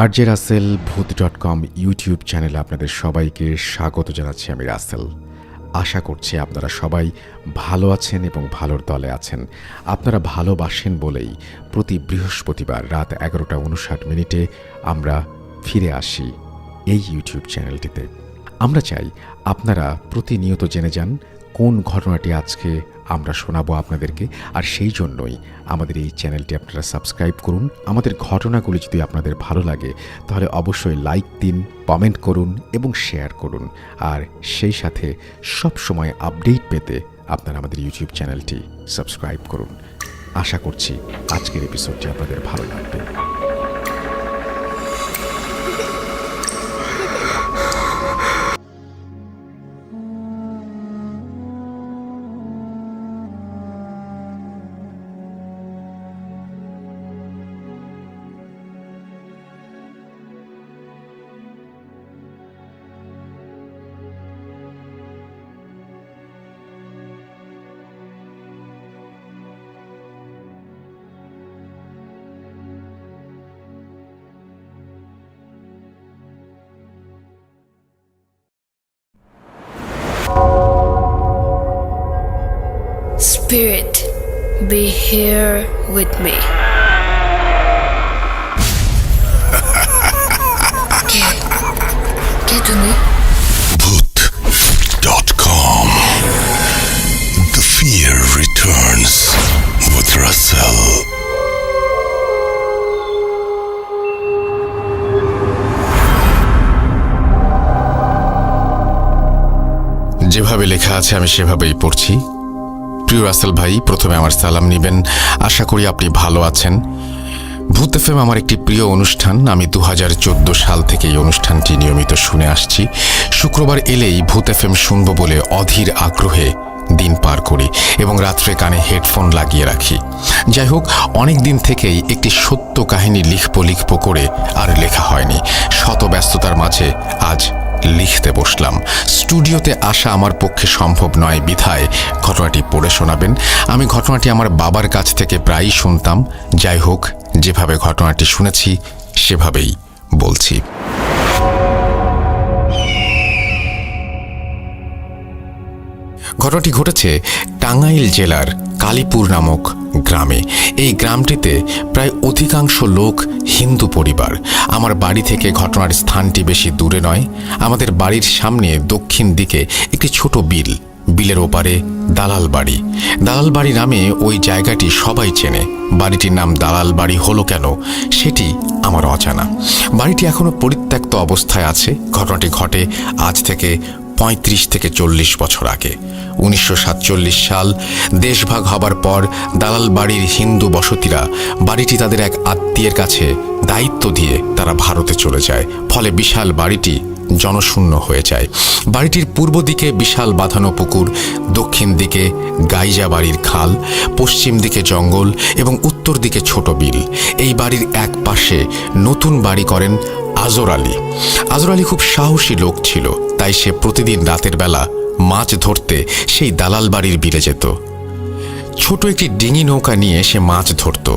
RJ Rasel ভূত.com YouTube চ্যানেলে আপনাদের সবাইকে স্বাগত জানাচ্ছি। আমি রাসেল। আশা করছি আপনারা সবাই ভালো আছেন এবং ভালোর দলে আছেন। আপনারা ভালোবাসেন বলেই প্রতি বৃহস্পতিবার রাত 11:59 আমরা ফিরে আসি এই ইউটিউব চ্যানেলটিতে। আমরা চাই আপনারা প্রতিনিয়ত জেনে যান কোন ঘটনাটি আজকে আমরা শোনাবো আপনাদেরকে, আর সেই জন্যই আমাদের এই চ্যানেলটি আপনারা সাবস্ক্রাইব করুন। আমাদের ঘটনাগুলি যদি আপনাদের ভালো লাগে তাহলে অবশ্যই লাইক দিন, কমেন্ট করুন এবং শেয়ার করুন। আর সেই সাথে সব সময় আপডেট পেতে আপনারা আমাদের ইউটিউব চ্যানেলটি সাবস্ক্রাইব করুন। আশা করছি আজকের এপিসোডটি আপনাদের ভালো লাগবে। Spirit, be here with me. কে তুমি? Bhoot.com. The fear returns with Russell. যেভাবে লেখা আছে আমি সেভাবেই পড়ছি। প্রিয় রাসেল ভাই, প্রথমে আমার সালাম নেবেন। আশা করি আপনি ভালো আছেন। ভূত এফএম আমার একটি প্রিয় অনুষ্ঠান। আমি 2014 সাল থেকে এই অনুষ্ঠানটি নিয়মিত শুনে আসছি। শুক্রবার এলেই ভূত এফএম শুনব বলে অধীর আগ্রহে দিন পার করি এবং রাত্রে কানে হেডফোন লাগিয়ে রাখি। যাই হোক, অনেক দিন থেকেই একটি সত্য কাহিনী লিখব করে আর লেখা হয়নি। শত ব্যস্ততার মাঝে আজ লিখতে বসলাম। স্টুডিওতে আসা আমার পক্ষে সম্ভব নয় বিধায় ঘটনাটি পড়ে শোনাবেন। আমি ঘটনাটি আমার বাবার কাছ থেকে প্রায়ই শুনতাম। যাই হোক, যেভাবে ঘটনাটি শুনেছি সেভাবেই বলছি। ঘটনাটি ঘটেছে টাঙ্গাইল জেলার কালীপুর নামক গ্রামে। এই গ্রামটিতে প্রায় অধিকাংশ লোক হিন্দু পরিবার। আমার বাড়ি থেকে ঘটনার স্থানটি বেশি দূরে নয়। আমাদের বাড়ির সামনে দক্ষিণ দিকে একটি ছোট বিল। বিলের ওপারে দালাল বাড়ি। দালাল বাড়ি নামে ওই জায়গাটি সবাই চেনে। বাড়িটির নাম দালাল বাড়ি হলো কেন সেটি আমার অজানা। বাড়িটি এখনো পরিত্যক্ত অবস্থায় আছে। ঘটনাটি ঘটে আজ থেকে 35 থেকে 40 বছর আগে। 1947 সাল দেশভাগ হবার পর দালাল বাড়ির হিন্দু বসতিরা বাড়িটি তাদের এক আত্মীয়ের কাছে দায়িত্ব দিয়ে তারা ভারতে চলে যায়। ফলে বিশাল বাড়িটি জনশূন্য হয়ে যায়। বাড়িটির পূর্ব দিকে বিশাল বাঁধানো পুকুর, দক্ষিণ দিকে গাইজা বাড়ির খাল, পশ্চিম দিকে জঙ্গল এবং উত্তর দিকে ছোট বিল। এই বাড়ির এক পাশে নতুন বাড়ি করেন আজর আলী। আজর আলী খুব সাহসী লোক ছিল, তাই সে প্রতিদিন রাতের বেলা মাছ ধরতে সেই দালাল বাড়ির বিলে যেত। ছোট একটি ডিঙি নৌকা নিয়ে সে মাছ ধরত।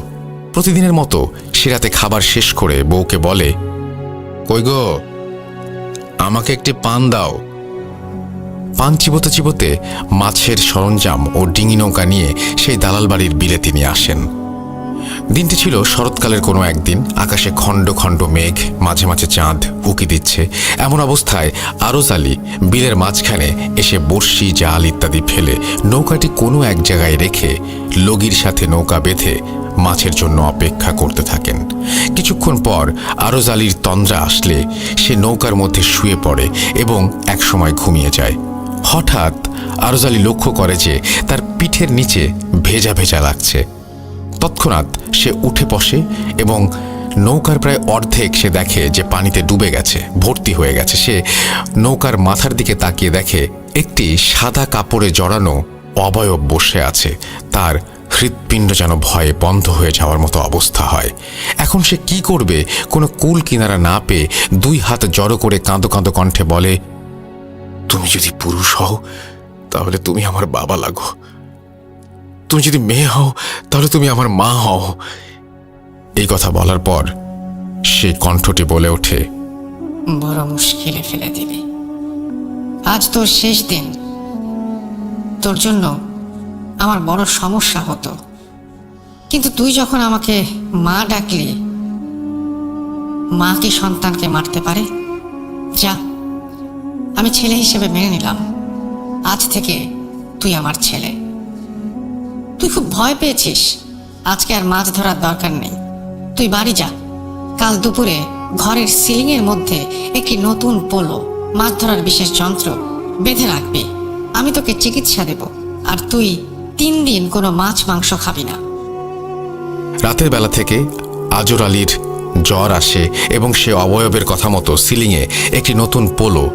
প্রতিদিনের মতো সে রাতে খাবার শেষ করে বউকে বলে, কই গো, আমাকে একটি পান দাও। পান চিবোতে চিবোতে মাছের সরঞ্জাম ও ডিঙি নৌকা নিয়ে সেই দালাল বাড়ির বিলে তিনি আসেন। দিনটি ছিল শরৎকালের কোনো একদিন। আকাশে খণ্ড খণ্ড মেঘ, মাঝে মাঝে চাঁদ উকি দিচ্ছে। এমন অবস্থায় আরজ আলী বিলের মাঝখানে এসে বড়শি, জাল ইত্যাদি ফেলে নৌকাটি কোনো এক জায়গায় রেখে লগির সাথে নৌকা বেঁধে মাছের জন্য অপেক্ষা করতে থাকেন। কিছুক্ষণ পর আরজ আলীর তন্দ্রা আসলে সে নৌকার মধ্যে শুয়ে পড়ে এবং একসময় ঘুমিয়ে যায়। হঠাৎ আরজ আলী লক্ষ্য করে যে তার পিঠের নিচে ভেজা ভেজা লাগছে। তৎক্ষণাৎ সে উঠে বসে এবং নৌকার প্রায় অর্ধেক সে দেখে যে পানিতে ডুবে গেছে, ভর্তি হয়ে গেছে। সে নৌকার মাথার দিকে তাকিয়ে দেখে একটি সাদা কাপড়ে জড়ানো অবয়ব বসে আছে। তার হৃৎপিণ্ড যেন ভয়ে বন্ধ হয়ে যাওয়ার মতো অবস্থা হয়। এখন সে কি করবে কোনো কুল কিনারা না পেয়ে 2 হাত জড়ো করে কাঁদো কাঁদো কণ্ঠে বলে, তুমি যদি পুরুষ হও তাহলে তুমি আমার বাবা লাগো, তুমি যদি মেয়ে হও তাহলে তুমি আমার মা হও। এই কথা বলার পর সেই কণ্ঠটি বলে ওঠে, বড় মুশকিলে ফেলে দিবি। আজ তোর শেষ দিন। তোর জন্য আমার বড় সমস্যা হতো, কিন্তু তুই যখন আমাকে মা ডাকলি, মা কি সন্তানকে মারতে পারে? যা, আমি ছেলে হিসেবে মেনে নিলাম। আজ থেকে তুই আমার ছেলে। তুই খুব ভয় পেয়েছিস, আজকে আর মাছ ধরার দরকার নেই। তুই বাড়ি যা। কাল দুপুরে ঘরের সিলিং এর মধ্যে একটি নতুন পোলো, মাছ ধরার বিশেষ যন্ত্র বেঁধে রাখবি। আমি তোকে চিকিৎসা দেব, আর তুই 3 দিন কোনো মাছ মাংস খাবি না। রাতের বেলা থেকে আজর আলীর জ্বর আসে এবং সে অবয়বের কথা মতো সিলিংয়ে একটি নতুন পোলো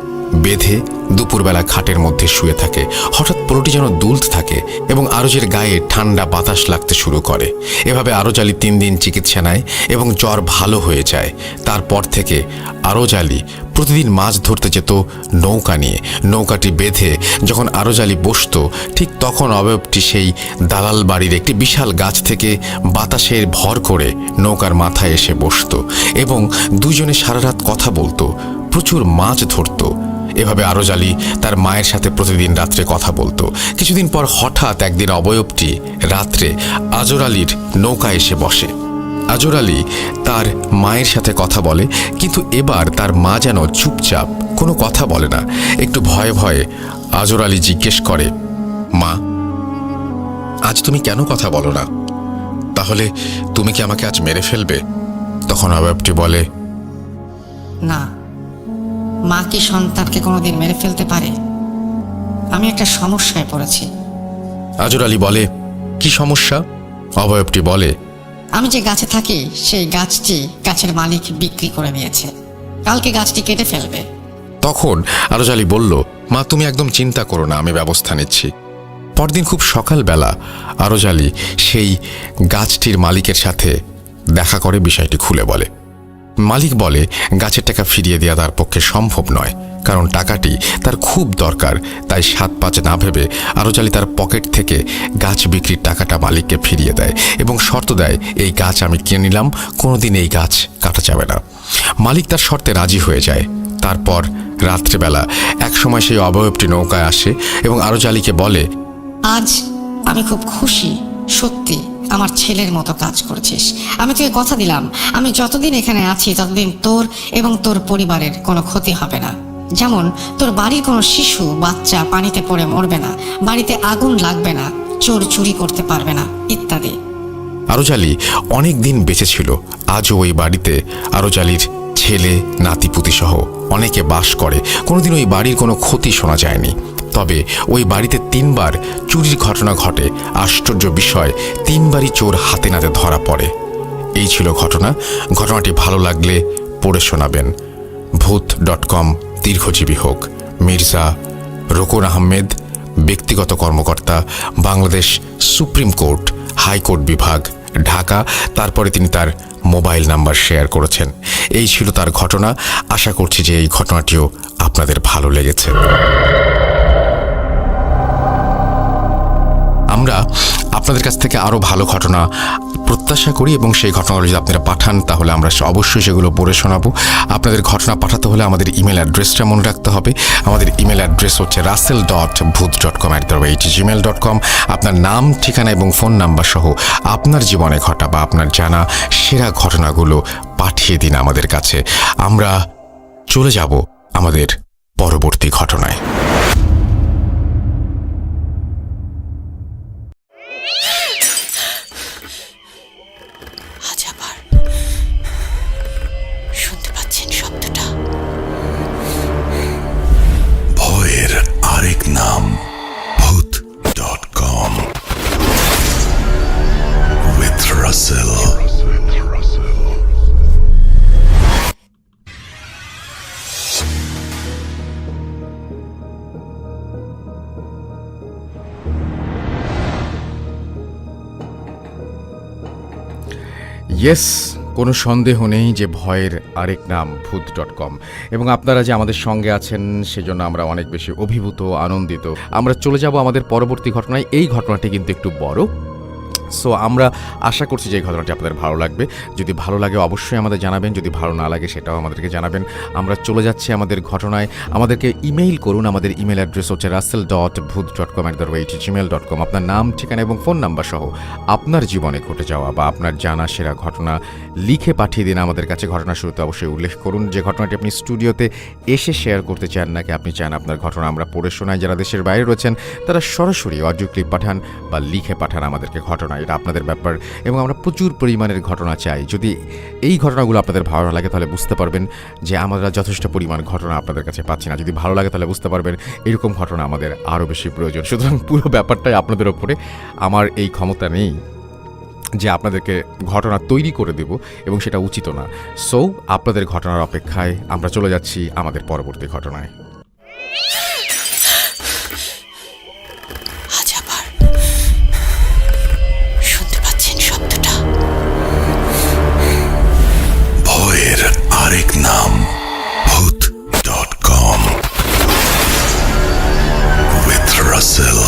বেঁধে দুপুরবেলা খাটের মধ্যে শুয়ে থাকে। হঠাৎ পোলোটি যেন দুলতে থাকে এবং আরজের গায়ে ঠান্ডা বাতাস লাগতে শুরু করে। এভাবে আরজ আলী 3 দিন চিকিৎসা নেয় এবং জ্বর ভালো হয়ে যায়। তারপর থেকে আরজ আলী প্রতিদিন মাছ ধরতে যেত নৌকা নিয়ে। নৌকাটি বেঁধে যখন আরজ আলী বসত, ঠিক তখন অবয়বটি সেই দালাল বাড়ির একটি বিশাল গাছ থেকে বাতাসের ভর করে নৌকার মাথায় এসে বসত এবং দুজনে সারা রাত কথা বলতো, প্রচুর মাছ ধরত। এভাবে আরজ আলী তার মায়ের সাথে প্রতিদিন রাত্রে কথা বলতো। কিছুদিন পর হঠাৎ একদিন অবয়বটি রাত্রে আজর আলীর নৌকা এসে বসে। আজর আলী তার মায়ের সাথে কথা বলে, কিন্তু এবার তার মা যেন চুপচাপ, কোনো কথা বলে না। একটু ভয়ে ভয়ে আজর আলী জিজ্ঞেস করে, মা, আজ তুমি কেন কথা বলো না? তাহলে তুমি কি আমাকে আজ মেরে ফেলবে? তখন অবয়বটি বলে, না, মা কি সন্তানকে কোনোদিন মেরে ফেলতে পারে? আমি একটা সমস্যায় পড়েছি। আজর আলী বলে, কি সমস্যা? অবয়বটি বলে, আমি যে গাছে থাকি সেই গাছটি গাছের মালিক বিক্রি করে দিয়েছে। কালকে গাছটি কেটে ফেলবে। তখন আরজ আলী বলল, মা, তুমি একদম চিন্তা করো না, আমি ব্যবস্থা নিচ্ছি। পরদিন খুব সকালবেলা আরজ আলী সেই গাছটির মালিকের সাথে দেখা করে বিষয়টি খুলে বলে। মালিক বলে, গাছের টাকা ফিরিয়ে দেওয়া তার পক্ষে সম্ভব নয়, কারণ টাকাটি তার খুব দরকার। তাই 7-5 না ভেবে আরজ আলী তার পকেট থেকে গাছ বিক্রির টাকাটা মালিককে ফিরিয়ে দেয় এবং শর্ত দেয়, এই গাছ আমি কিনে নিলাম, কোনোদিন এই গাছ কাটা যাবে না। মালিক তার শর্তে রাজি হয়ে যায়। তারপর রাত্রেবেলা একসময় সেই অবয়বটি নৌকায় আসে এবং আরজ আলীকে বলে, আজ আমি খুব খুশি, সত্যি আমার ছেলের মতো কাজ করছিস। আমি তোকে কথা দিলাম, আমি যতদিন এখানে আছি ততদিন তোর এবং তোর পরিবারের কোনো ক্ষতি হবে না। যেমন তোর বাড়ির কোনো শিশু বাচ্চা পানিতে পড়ে মরবে না, বাড়িতে আগুন লাগবে না, চোর চুরি করতে পারবে না, ইত্যাদি। আরজ আলী অনেক দিন বেঁচে ছিল। আজও ওই বাড়িতে আরজ আলীর ছেলে, নাতিপুতি সহ অনেকে বাস করে। কোনোদিন ওই বাড়ির কোনো ক্ষতি শোনা যায়নি। তবে ওই বাড়িতে 3 বার চুরির ঘটনা ঘটে। আশ্চর্য বিষয়, 3 বারই চোর হাতে নাতে ধরা পড়ে। এই ছিল ঘটনা। ঘটনাটি ভালো লাগলে পড়ে শোনাবেন। ভূত.com দীর্ঘজীবী হোক। মির্জা রোকন আহমেদ, ব্যক্তিগত কর্মকর্তা, বাংলাদেশ সুপ্রিম কোর্ট, হাইকোর্ট বিভাগ, ঢাকা। তারপরে তিনি তার মোবাইল নাম্বার শেয়ার করেছেন। এই ছিল তার ঘটনা। আশা করছি যে এই ঘটনাটিও আপনাদের ভালো লেগেছে। আমরা আপনাদের কাছ থেকে আরও ভালো ঘটনা প্রত্যাশা করি এবং সেই ঘটনাগুলো যদি আপনারা পাঠান তাহলে আমরা অবশ্যই সেগুলো পড়ে শোনাবো। আপনাদের ঘটনা পাঠাতে হলে আমাদের ইমেল অ্যাড্রেসটা মনে রাখতে হবে। আমাদের ইমেল অ্যাড্রেস হচ্ছে russell.booth.com@gmail.com। আপনার নাম, ঠিকানা এবং ফোন নাম্বার সহ আপনার জীবনে ঘটা বা আপনার জানা সেরা ঘটনাগুলো পাঠিয়ে দিন আমাদের কাছে। আমরা চলে যাব আমাদের পরবর্তী ঘটনায়। আজ আবার শুনতে পাচ্ছেন শব্দটা? ভয়ের আরেক নাম ভূত.com with Russell. ইয়েস, কোনো সন্দেহ নেই যে ভয়ের আরেক নাম ভূত.com। এবং আপনারা যে আমাদের সঙ্গে আছেন সেজন্য আমরা অনেক বেশি অভিভূত, আনন্দিত। আমরা চলে যাব আমাদের পরবর্তী ঘটনায়। এই ঘটনাটি কিন্তু একটু বড়। সো আমরা আশা করছি যে এই ঘটনাটি আপনাদের ভালো লাগবে। যদি ভালো লাগে অবশ্যই আমাদের জানাবেন, যদি ভালো না লাগে সেটাও আমাদেরকে জানাবেন। আমরা চলে যাচ্ছি আমাদের ঘটনায়। আমাদেরকে ইমেইল করুন। আমাদের ইমেল অ্যাড্রেস হচ্ছে russell.bhoot.com@gmail.com। আপনার নাম, ঠিকানা এবং ফোন নাম্বার সহ আপনার জীবনে ঘটে যাওয়া বা আপনার জানা সেরা ঘটনা লিখে পাঠিয়ে দিন আমাদের কাছে। ঘটনা শুরুতে অবশ্যই উল্লেখ করুন যে ঘটনাটি আপনি স্টুডিওতে এসে শেয়ার করতে চান, নাকি আপনি চান আপনার ঘটনা আমরা পড়ে শোনাই। যারা দেশের বাইরে রয়েছেন তারা সরাসরি অডিও ক্লিপ পাঠান বা লিখে পাঠান আমাদেরকে ঘটনা, এটা আপনাদের ব্যাপার। এবং আমরা প্রচুর পরিমাণের ঘটনা চাই। যদি এই ঘটনাগুলো আপনাদের ভালো লাগে তাহলে বুঝতে পারবেন যে আমরা যথেষ্ট পরিমাণ ঘটনা আপনাদের কাছে পাচ্ছি না। যদি ভালো লাগে তাহলে বুঝতে পারবেন এরকম ঘটনা আমাদের আরও বেশি প্রয়োজন। সুতরাং পুরো ব্যাপারটাই আপনাদের ওপরে। আমার এই ক্ষমতা নেই যে আপনাদেরকে ঘটনা তৈরি করে দেব, এবং সেটা উচিত না। সো আপনাদের ঘটনার অপেক্ষায় আমরা চলে যাচ্ছি আমাদের পরবর্তী ঘটনায়। আজ আবার শুনতে পাচ্ছেন শব্দটা? ভয়ের আরেক নাম Bhoot.com with Russell.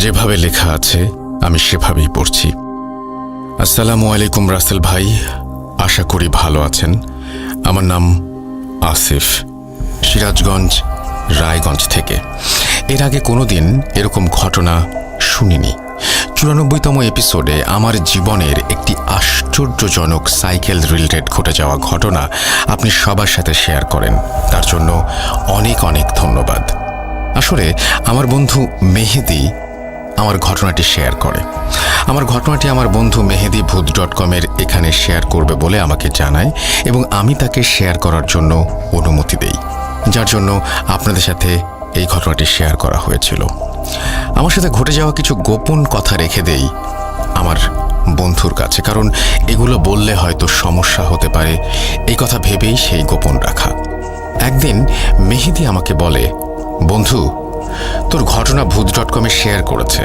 যেভাবে লেখা আছে আমি সেভাবেই পড়ছি। আসসালামু আলাইকুম রাসেল ভাই, আশা করি ভালো আছেন। আমার নাম আসিফ, সিরাজগঞ্জ, রায়গঞ্জ থেকে। এর আগে কোনোদিন এরকম ঘটনা শুনিনি। 94তম এপিসোডে আমার জীবনের একটি আশ্চর্যজনক সাইকেল রিলেটেড ঘটে যাওয়া ঘটনা আপনি সবার সাথে শেয়ার করেন, তার জন্য অনেক অনেক ধন্যবাদ। আসলে আমার বন্ধু মেহেদি আমার ঘটনাটি শেয়ার করে। আমার ঘটনাটি আমার বন্ধু মেহেদি Bhoot.com-এর এখানে শেয়ার করবে বলে আমাকে জানায়, এবং আমি তাকে শেয়ার করার জন্য অনুমতি দেই, যার জন্য আপনাদের সাথে এই ঘটনাটি শেয়ার করা হয়েছিল। আমার সাথে ঘটে যাওয়া কিছু গোপন কথা রেখে দেই আমার বন্ধুর কাছে, কারণ এগুলো বললে হয়তো সমস্যা হতে পারে, এই কথা ভেবেই সেই গোপন রাখা। একদিন মেহেদি আমাকে বলে, বন্ধু, তোর ঘটনা Bhoot.com-এ শেয়ার করেছে,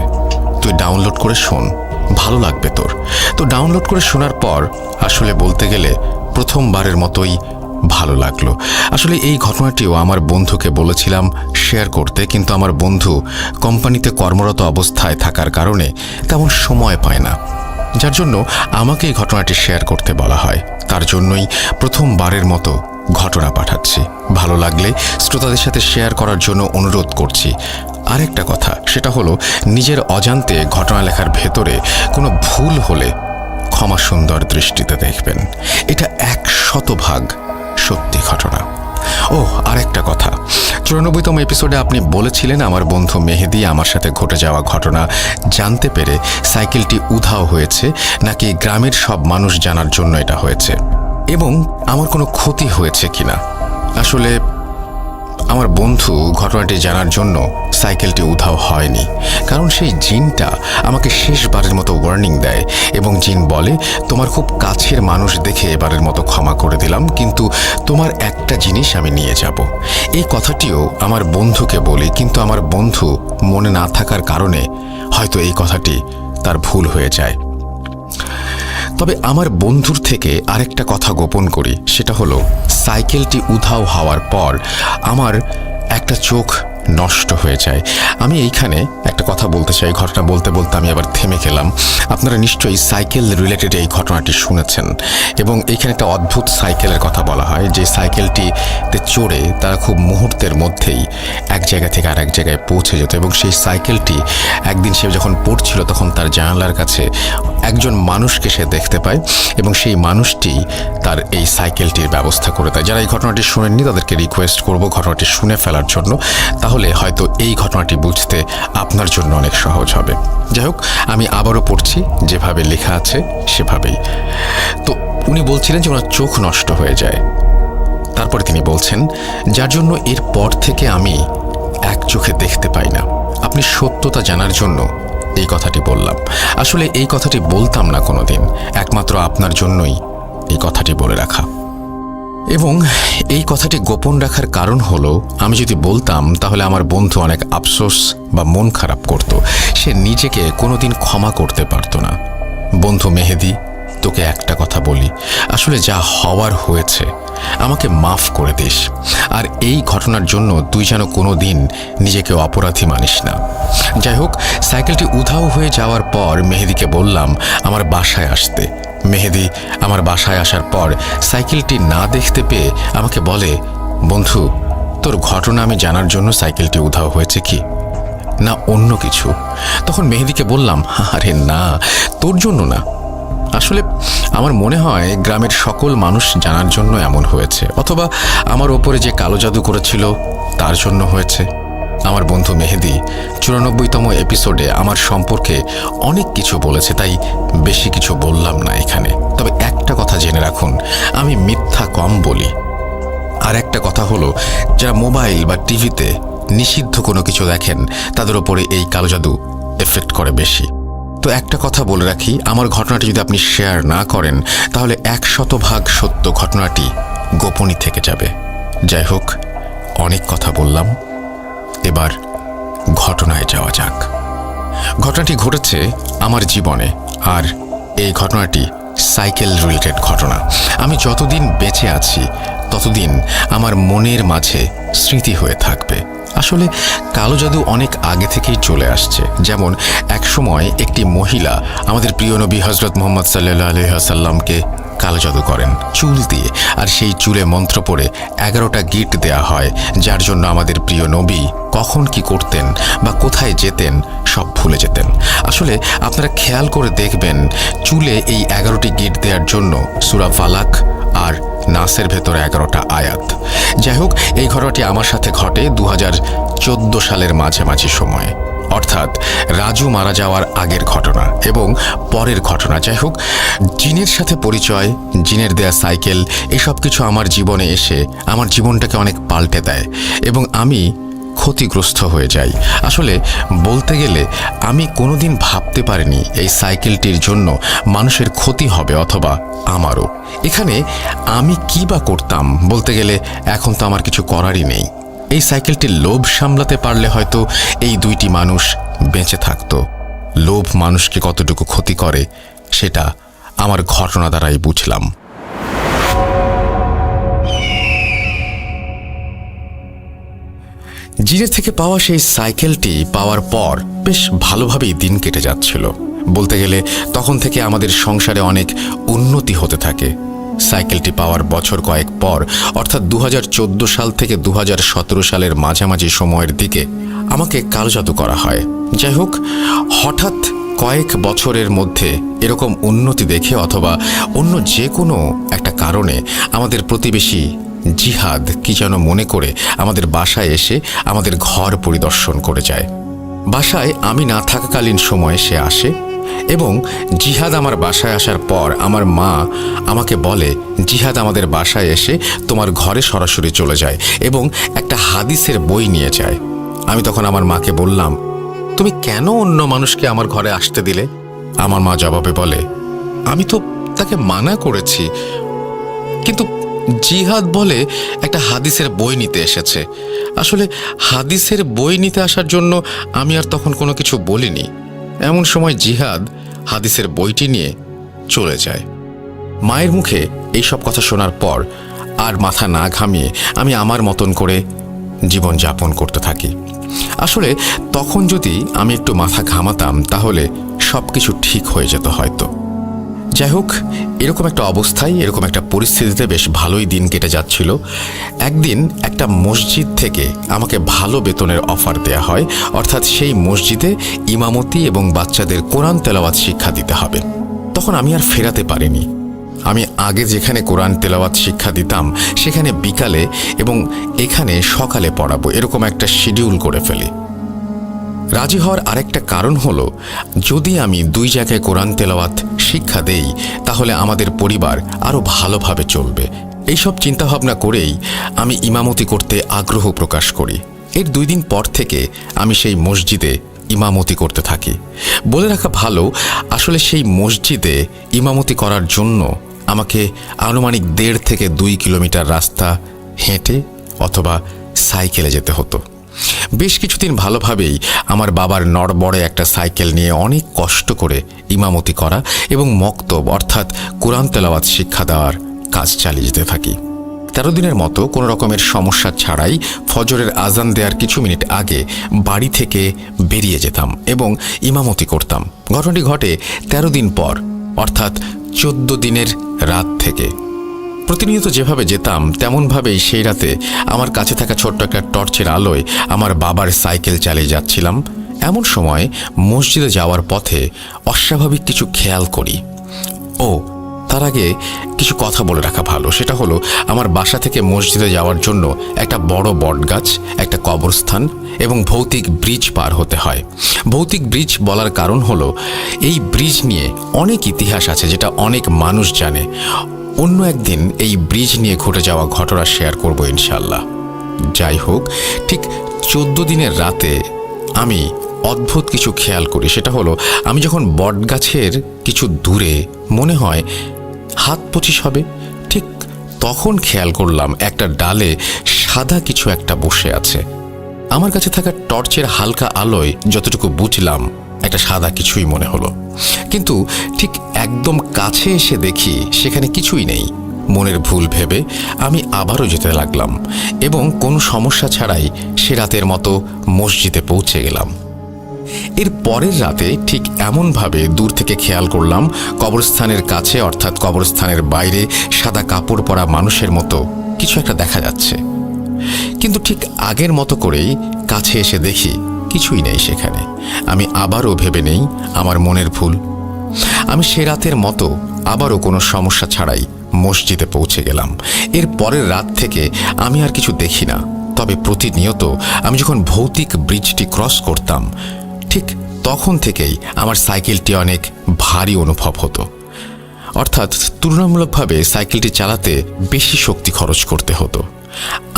তুই ডাউনলোড করে শোন, ভালো লাগবে তোর। তো ডাউনলোড করে শোনার পর আসলে বলতে গেলে প্রথমবারের মতোই ভালো লাগলো। আসলে এই ঘটনাটিও আমার বন্ধুকে বলেছিলাম শেয়ার করতে, কিন্তু আমার বন্ধু কোম্পানিতে কর্মরত অবস্থায় থাকার কারণে তেমন সময় পায় না, যার জন্য আমাকে এই ঘটনাটি শেয়ার করতে বলা হয়। তার জন্যই প্রথমবারের মতো ঘটনা পাঠাচ্ছি। ভালো লাগলে শ্রোতাদের সাথে শেয়ার করার জন্য অনুরোধ করছি। আরেকটা কথা, সেটা হলো নিজের অজান্তে ঘটনা লেখার ভেতরে কোনো ভুল হলে ক্ষমা সুন্দর দৃষ্টিতে দেখবেন। এটা 100% সত্যি ঘটনা। ও আরেকটা কথা, 94তম এপিসোডে আপনি বলেছিলেন আমার বন্ধু মেহেদি আমার সাথে ঘটে যাওয়া ঘটনা জানতে পেরে সাইকেলটি উধাও হয়েছে, নাকি গ্রামের সব মানুষ জানার জন্য এটা হয়েছে, এবং আমার কোনো ক্ষতি হয়েছে কিনা। আসলে আমার বন্ধু ঘটনাটি জানার জন্য সাইকেলটি উধাও হয়নি, কারণ সেই জিনটা আমাকে শেষবারের মতো ওয়ার্নিং দেয়, এবং জিন বলে, তোমার খুব কাছের মানুষ দেখে এবারের মতো ক্ষমা করে দিলাম, কিন্তু তোমার একটা জিনিস আমি নিয়ে যাব। এই কথাটিও আমার বন্ধুকে বলি, কিন্তু আমার বন্ধু মনে না থাকার কারণে হয়তো এই কথাটি তার ভুল হয়ে যায়। তবে আমার বন্ধুর থেকে আরেকটা কথা গোপন করি, সেটা হলো সাইকেলটি উধাও হওয়ার পর আমার একটা চোখ নষ্ট হয়ে যায়। আমি এইখানে একটা কথা বলতে চাই, ঘটনা বলতে বলতে আমি আবার থেমে গেলাম। আপনারা নিশ্চয়ই সাইকেল রিলেটেড এই ঘটনাটি শুনেছেন, এবং এইখানে একটা অদ্ভুত সাইকেলের কথা বলা হয়, যে সাইকেলটিতে চড়ে তারা খুব মুহূর্তের মধ্যেই এক জায়গা থেকে আরেক জায়গায় পৌঁছে যেত, এবং সেই সাইকেলটি একদিন সে যখন পড়ছিল তখন তার জানালার কাছে একজন মানুষকে সে দেখতে পায়, এবং সেই মানুষটি তার এই সাইকেলটির ব্যবস্থা করে দেয়। যারা এই ঘটনাটি শুনেননি তাদেরকে রিকোয়েস্ট করব ঘটনাটি শুনে ফেলার জন্য, তাহলে হয়তো এই ঘটনাটি বুঝতে আপনার জন্য অনেক সহজ হবে। যাই হোক, আমি আবারও পড়ছি, যেভাবে লেখা আছে সেভাবেই। তো উনি বলছিলেন যে ওনার চোখ নষ্ট হয়ে যায়। তারপরে তিনি বলছেন, যার জন্য এর পর থেকে আমি এক চোখে দেখতে পাই না। আপনি সত্যতা জানার জন্য এই কথাটি বললাম। আসলে এই কথাটি বলতাম না কোনোদিন, একমাত্র আপনার জন্যই এই কথাটি বলে রাখা। এবং এই কথাটি গোপন রাখার কারণ হলো, আমি যদি বলতাম তাহলে আমার বন্ধু অনেক আফসোস বা মন খারাপ করত, সে নিজেকে কোনোদিন ক্ষমা করতে পারত না। বন্ধু মেহেদি তোকে একটা কথা বলি, আসলে যা হওয়ার হয়েছে, আমাকে মাফ করে দিস। আর এই ঘটনার জন্য তুই যেন কোনো দিন নিজেকে অপরাধী মানিস না। যাই হোক, সাইকেলটি উধাও হয়ে যাওয়ার পর মেহেদিকে বললাম আমার বাসায় আসতে। মেহেদি আমার বাসায় আসার পর সাইকেলটি না দেখতে পেয়ে আমাকে বলে, বন্ধু, তোর ঘটনা আমি জানার জন্য সাইকেলটি উধাও হয়েছে কি, না অন্য কিছু? তখন মেহেদিকে বললাম, আরে না, তোর জন্য না, আসলে আমার মনে হয় গ্রামের সকল মানুষ জানার জন্য এমন হয়েছে, অথবা আমার ওপরে যে কালো জাদু করেছিল তার জন্য হয়েছে। আমার বন্ধু মেহেদি 94তম এপিসোডে আমার সম্পর্কে অনেক কিছু বলেছে, তাই বেশি কিছু বললাম না এখানে। তবে একটা কথা জেনে রাখুন, আমি মিথ্যা কম বলি। আর একটা কথা হলো, যারা মোবাইল বা টিভিতে নিষিদ্ধ কোনো কিছু দেখেন তাদের ওপরে এই কালো জাদু এফেক্ট করে বেশি। তো একটা কথা বলে রাখি, আমার ঘটনাটি যদি আপনি শেয়ার না করেন তাহলে 100% সত্য ঘটনাটি গোপনই থেকে যাবে। যাই হোক, অনেক কথা বললাম, এবার ঘটনায় যাওয়া যাক। ঘটনাটি ঘটেছে আমার জীবনে, আর এই ঘটনাটি সাইকেল রিলেটেড ঘটনা। আমি যতদিন বেঁচে আছি ততদিন আমার মনের মাঝে স্মৃতি হয়ে থাকবে। আসলে কালো জাদু অনেক আগে থেকেই চলে আসছে। যেমন একসময় একটি মহিলা আমাদের প্রিয় নবী হজরত মুহাম্মদ সাল্লাল্লাহু আলাইহি ওয়াসাল্লামকে কালো জাদু করেন চুল দিয়ে, আর সেই চুলে মন্ত্র পড়ে 11টা গিট দেয়া হয়, যার জন্য আমাদের প্রিয় নবী কখন কি করতেন বা কোথায় যেতেন সব ভুলে যেতেন। আসলে আপনারা খেয়াল করে দেখবেন, চুলে এই 11টি গিট দেওয়ার জন্য সূরা ফালাক আর নাসের ভেতরে 11টা আয়াত। যাই হোক, এই ঘটনাটি আমার সাথে ঘটে 2014 সালের মাঝামাঝি সময়ে, অর্থাৎ রাজু মারা যাওয়ার আগের ঘটনা এবং পরের ঘটনা। যাই হোক, জিনের সাথে পরিচয়, জিনের দেয়া সাইকেল, এসব কিছু আমার জীবনে এসে আমার জীবনটাকে অনেক পাল্টে দেয় এবং আমি ক্ষতিগ্রস্ত হয়ে যাই। আসলে বলতে গেলে আমি কোনোদিন ভাবতে পারিনি এই সাইকেলটির জন্য মানুষের ক্ষতি হবে, অথবা আমারও। এখানে আমি কি বা করতাম? বলতে গেলে এখন তো আমার কিছু করারই নেই। এই সাইকেলটির লোভ সামলাতে পারলে হয়তো এই দুইটি মানুষ বেঁচে থাকতো। লোভ মানুষকে কতটুকু ক্ষতি করে সেটা আমার ঘটনা দ্বারাই বুঝলাম। জিনের থেকে পাওয়া সেই সাইকেলটি পাওয়ার পর বেশ ভালোভাবেই দিন কেটে যাচ্ছিল। বলতে গেলে তখন থেকে আমাদের সংসারে অনেক উন্নতি হতে থাকে। সাইকেলটি পাওয়ার বছর কয়েক পর, অর্থাৎ 2014 সাল থেকে 2017 সালের মাঝামাঝি সময়ের দিকে আমাকে কালো জাদু করা হয়। যাই হোক, হঠাৎ কয়েক বছরের মধ্যে এরকম উন্নতি দেখে অথবা অন্য যে কোনো একটা কারণে আমাদের প্রতিবেশী জিহাদ কি যেন মনে করে আমাদের বাসায় এসে আমাদের ঘর পরিদর্শন করে যায়। বাসায় আমি না থাকাকালীন সময়ে সে আসে এবং জিহাদ আমার বাসায় আসার পর আমার মা আমাকে বলে, জিহাদ আমাদের বাসায় এসে তোমার ঘরে সরাসরি চলে যায় এবং একটা হাদিসের বই নিয়ে যায়। আমি তখন আমার মাকে বললাম, তুমি কেন অন্য মানুষকে আমার ঘরে আসতে দিলে? আমার মা জবাবে বলে, আমি তো তাকে মানা করেছি, কিন্তু জিহাদ বলে একটা হাদিসের বই নিতে এসেছে। আসলে হাদিসের বই নিতে আসার জন্য আমি আর তখন কোনো কিছু বলিনি। এমন সময় জিহাদ হাদিসের বইটি নিয়ে চলে যায়। মায়ের মুখে এই সব কথা শোনার পর আর মাথা না ঘামিয়ে আমি আমার মতন করে জীবন যাপন করতে থাকি। আসলে তখন যদি আমি একটু মাথা ঘামাতাম তাহলে সব কিছু ঠিক হয়ে যেত হয়তো। যাই হোক, এরকম একটা অবস্থায়, এরকম একটা পরিস্থিতিতে বেশ ভালোই দিন কেটে যাচ্ছিল। একদিন একটা মসজিদ থেকে আমাকে ভালো বেতনের অফার দেয়া হয়, অর্থাৎ সেই মসজিদে ইমামতি এবং বাচ্চাদের কোরআন তেলাওয়াত শিক্ষা দিতে হবে। তখন আমি আর ফেরাতে পারিনি। আমি আগে যেখানে কোরআন তেলাওয়াত শিক্ষা দিতাম সেখানে বিকালে এবং এখানে সকালে পড়াবো, এরকম একটা শিডিউল করে ফেলি। রাজি হওয়ার আরেকটা কারণ হলো, যদি আমি দুই জায়গায় কোরআন তেলাওয়াত শিক্ষা দেই তাহলে আমাদের পরিবার আরও ভালোভাবে চলবে। এইসব চিন্তাভাবনা করেই আমি ইমামতি করতে আগ্রহ প্রকাশ করি। এর 2 দিন পর থেকে আমি সেই মসজিদে ইমামতি করতে থাকি। বলে রাখা ভালো, আসলে সেই মসজিদে ইমামতি করার জন্য আমাকে আনুমানিক 1.5 থেকে 2 কিলোমিটার রাস্তা হেঁটে অথবা সাইকেলে যেতে হতো। বেশ কিছুদিন ভালোভাবেই আমার বাবার নড়বড়ে একটা সাইকেল নিয়ে অনেক কষ্ট করে ইমামতি করা এবং মক্তব অর্থাৎ কোরআন তেলাওয়াত শিক্ষা দেওয়ার কাজ চালিয়ে যেতে থাকি। 13 দিনের মতো কোনো রকমের সমস্যা ছাড়াই ফজরের আজান দেওয়ার কিছু মিনিট আগে বাড়ি থেকে বেরিয়ে যেতাম এবং ইমামতি করতাম। ঘটনাটি ঘটে 13 দিন পর, অর্থাৎ 14 দিনের রাত থেকে। প্রতিনিয়ত যেভাবে যেতাম তেমনভাবেই সেই রাতে আমার কাছে থাকা ছোট্ট একটা টর্চের আলোয় আমার বাবার সাইকেল চালিয়ে যাচ্ছিলাম। এমন সময় মসজিদে যাওয়ার পথে অস্বাভাবিক কিছু খেয়াল করি। তার আগে কিছু কথা বলে রাখা ভালো, সেটা হলো আমার বাসা থেকে মসজিদে যাওয়ার জন্য একটা বড় বটগাছ, একটা কবরস্থান এবং ভৌতিক ব্রিজ পার হতে হয়। ভৌতিক ব্রিজ বলার কারণ হলো এই ব্রিজ নিয়ে অনেক ইতিহাস আছে যেটা অনেক মানুষ জানে। অন্য একদিন এই ব্রিজ নিয়ে ঘটে যাওয়া ঘটনা শেয়ার করব ইনশাল্লাহ। যাই হোক, ঠিক 14 দিনের রাতে আমি অদ্ভুত কিছু খেয়াল করি। সেটা হলো আমি যখন বটগাছের কিছু দূরে, মনে হয় 25 হবে, ঠিক তখন খেয়াল করলাম একটা ডালে সাদা কিছু একটা বসে আছে। আমার কাছে থাকা টর্চের হালকা আলোয় যতটুকু বুঝলাম একটা সাদা কিছুই মনে হলো, কিন্তু ঠিক একদম কাছে এসে দেখি সেখানে কিছুই নেই। মনের ভুল ভেবে আমি আবারও যেতে লাগলাম এবং কোনো সমস্যা ছাড়াই সে রাতের মতো মসজিদে পৌঁছে গেলাম। এর পরের রাতে ঠিক এমনভাবে দূর থেকে খেয়াল করলাম কবরস্থানের কাছে, অর্থাৎ কবরস্থানের বাইরে সাদা কাপড় পরা মানুষের মতো কিছু একটা দেখা যাচ্ছে, কিন্তু ঠিক আগের মতো করেই কাছে এসে দেখি কিছুই নেই সেখানে। আমি আবারও ভেবে নেই আমার মনের ভুল। আমি সে রাতের মতো আবারও কোনো সমস্যা ছাড়াই মসজিদে পৌঁছে গেলাম। এর পরের রাত থেকে আমি আর কিছু দেখি না, তবে প্রতিনিয়ত আমি যখন ভৌতিক ব্রিজটি ক্রস করতাম ঠিক তখন থেকেই আমার সাইকেলটি অনেক ভারী অনুভব হতো। অর্থাৎ তুলনামূলকভাবে সাইকেলটি চালাতে বেশি শক্তি খরচ করতে হতো।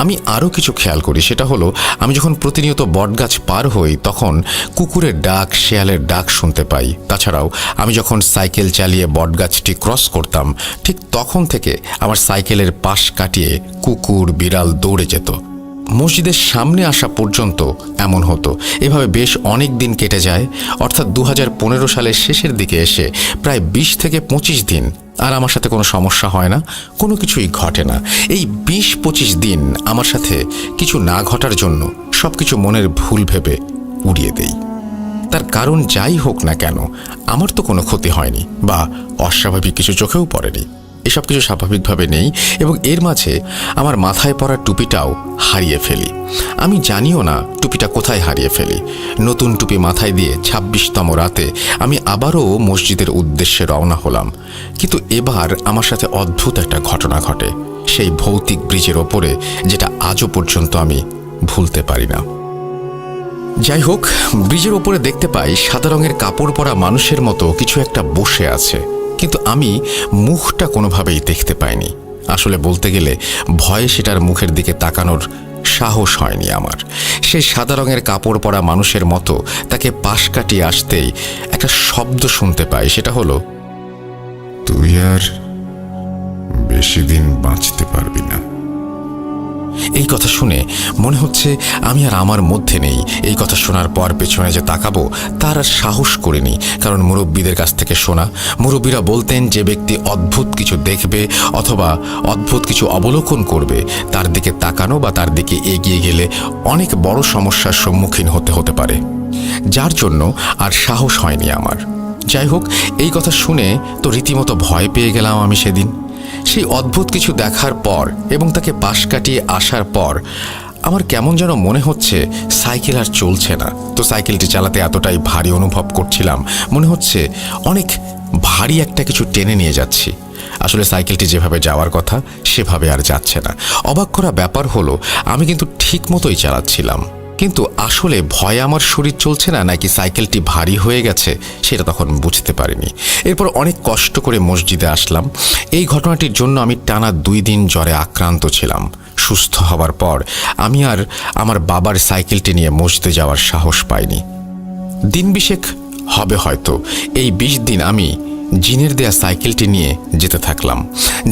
আমি আরও কিছু খেয়াল করি, সেটা হলো আমি যখন প্রতিনিয়ত বটগাছ পার হই তখন কুকুরের ডাক, শেয়ালের ডাক শুনতে পাই। তাছাড়াও আমি যখন সাইকেল চালিয়ে বটগাছটি ক্রস করতাম ঠিক তখন থেকে আমার সাইকেলের পাশ কাটিয়ে কুকুর, বিড়াল দৌড়ে যেত। মসজিদের সামনে আসা পর্যন্ত এমন হতো। এভাবে বেশ অনেক দিন কেটে যায়, অর্থাৎ 2015 সালের শেষের দিকে এসে প্রায় 20 থেকে 25 দিন আর আমার সাথে কোনো সমস্যা হয় না, কোনো কিছুই ঘটে না। এই 20-25 দিন আমার সাথে কিছু না ঘটার জন্য সব কিছু মনের ভুল ভেবে উড়িয়ে দেই। তার কারণ যাই হোক না কেন, আমার তো কোনো ক্ষতি হয়নি বা অস্বাভাবিক কিছু চোখেও পড়েনি। এসব কিছু স্বাভাবিকভাবে নেই এবং এর মাঝে আমার মাথায় পড়া টুপিটাও হারিয়ে ফেলি। আমি জানিও না টুপিটা কোথায় হারিয়ে ফেলি। নতুন টুপি মাথায় দিয়ে 26তম রাতে আমি আবারও মসজিদের উদ্দেশ্যে রওনা হলাম, কিন্তু এবার আমার সাথে অদ্ভুত একটা ঘটনা ঘটে সেই ভৌতিক ব্রিজের ওপরে, যেটা আজও পর্যন্ত আমি ভুলতে পারি না। যাই হোক, ব্রিজের ওপরে দেখতে পাই সাদা রঙের কাপড় পরা মানুষের মতো কিছু একটা বসে আছে, কিন্তু আমি মুখটা কোনোভাবেই দেখতে পাইনি। আসলে বলতে গেলে ভয়ে সেটার মুখের দিকে তাকানোর সাহস হয়নি আমার। সেই সাদা রঙের কাপড় পরা মানুষের মতো তাকে পাশ কাটিয়ে আসতেই একটা শব্দ শুনতে পাই, সেটা হলো, তুই আর বেশি দিন বাঁচতে পারবি না। এই কথা শুনে মনে হচ্ছে আমি আর আমার মধ্যে নেই। এই কথা শোনার পর পেছনে যে তাকাবো তার আর সাহস করিনি, কারণ মুরব্বীদের কাছ থেকে শোনা, মুরব্বীরা বলতেন যে ব্যক্তি অদ্ভুত কিছু দেখবে অথবা অদ্ভুত কিছু অবলোকন করবে তার দিকে তাকানো বা তার দিকে এগিয়ে গেলে অনেক বড় সমস্যার সম্মুখীন হতে পারে, যার জন্য আর সাহস হয়নি আমার। যাই হোক, এই কথা শুনে তো রীতিমতো ভয় পেয়ে গেলাম আমি সেদিন। সেই অদ্ভুত কিছু দেখার পর এবং তাকে পাশ কাটিয়ে আসার পর আমার কেমন যেন মনে হচ্ছে সাইকেল আর চলছে না। তো সাইকেলটি চালাতে এতটাই ভারী অনুভব করছিলাম, মনে হচ্ছে অনেক ভারী একটা কিছু টেনে নিয়ে যাচ্ছি। আসলে সাইকেলটি যেভাবে যাওয়ার কথা সেভাবে আর যাচ্ছে না। অবাক করা ব্যাপার হলো আমি কিন্তু ঠিক মতোই চালাচ্ছিলাম, কিন্তু আসলে ভয়ে আমার শরীর চলছে না নাকি সাইকেলটি ভারী হয়ে গেছে সেটা তখন বুঝতে পারিনি। এরপর অনেক কষ্ট করে মসজিদে আসলাম। এই ঘটনাটির জন্য আমি টানা 2 দিন জ্বরে আক্রান্ত ছিলাম। সুস্থ হবার পর আমি আর আমার বাবার সাইকেলটি নিয়ে মসজিদে যাওয়ার সাহস পাইনি। দিন 20 হবে হয়তো। এই 20 দিন আমি জিনের দেয়া সাইকেলটি নিয়ে যেতে থাকলাম।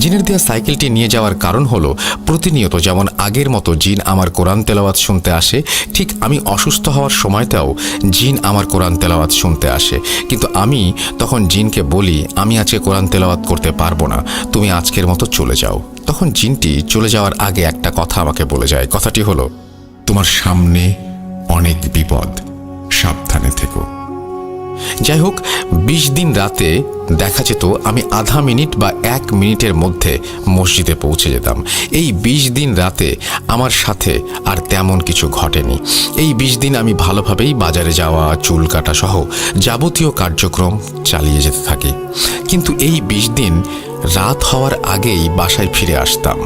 জিনের দেয়া সাইকেলটি নিয়ে যাওয়ার কারণ হলো, প্রতিনিয়ত যেমন আগের মতো জিন আমার কোরআন তেলাওয়াত শুনতে আসে, ঠিক আমি অসুস্থ হওয়ার সময়টাও জিন আমার কোরআন তেলাওয়াত শুনতে আসে। কিন্তু আমি তখন জিনকে বলি, আমি আজকে কোরআন তেলাওয়াত করতে পারবো না, তুমি আজকের মতো চলে যাও। তখন জিনটি চলে যাওয়ার আগে একটা কথা আমাকে বলে যায়। কথাটি হলো, তোমার সামনে অনেক বিপদ, সাবধানে থেকো। যাই হোক, 20 দিন রাতে দেখা যেত আমি আধা মিনিট বা 1 মিনিটের মধ্যে মসজিদে পৌঁছে যেতাম। এই 20 দিন রাতে আমার সাথে আর তেমন কিছু ঘটেনি। এই 20 দিন আমি ভালোভাবেই বাজারে যাওয়া, চুল কাটা সহ যাবতীয় কার্যক্রম চালিয়ে যেতে থাকি। কিন্তু এই 20 দিন রাত হওয়ার আগেই বাসায় ফিরে আসতাম।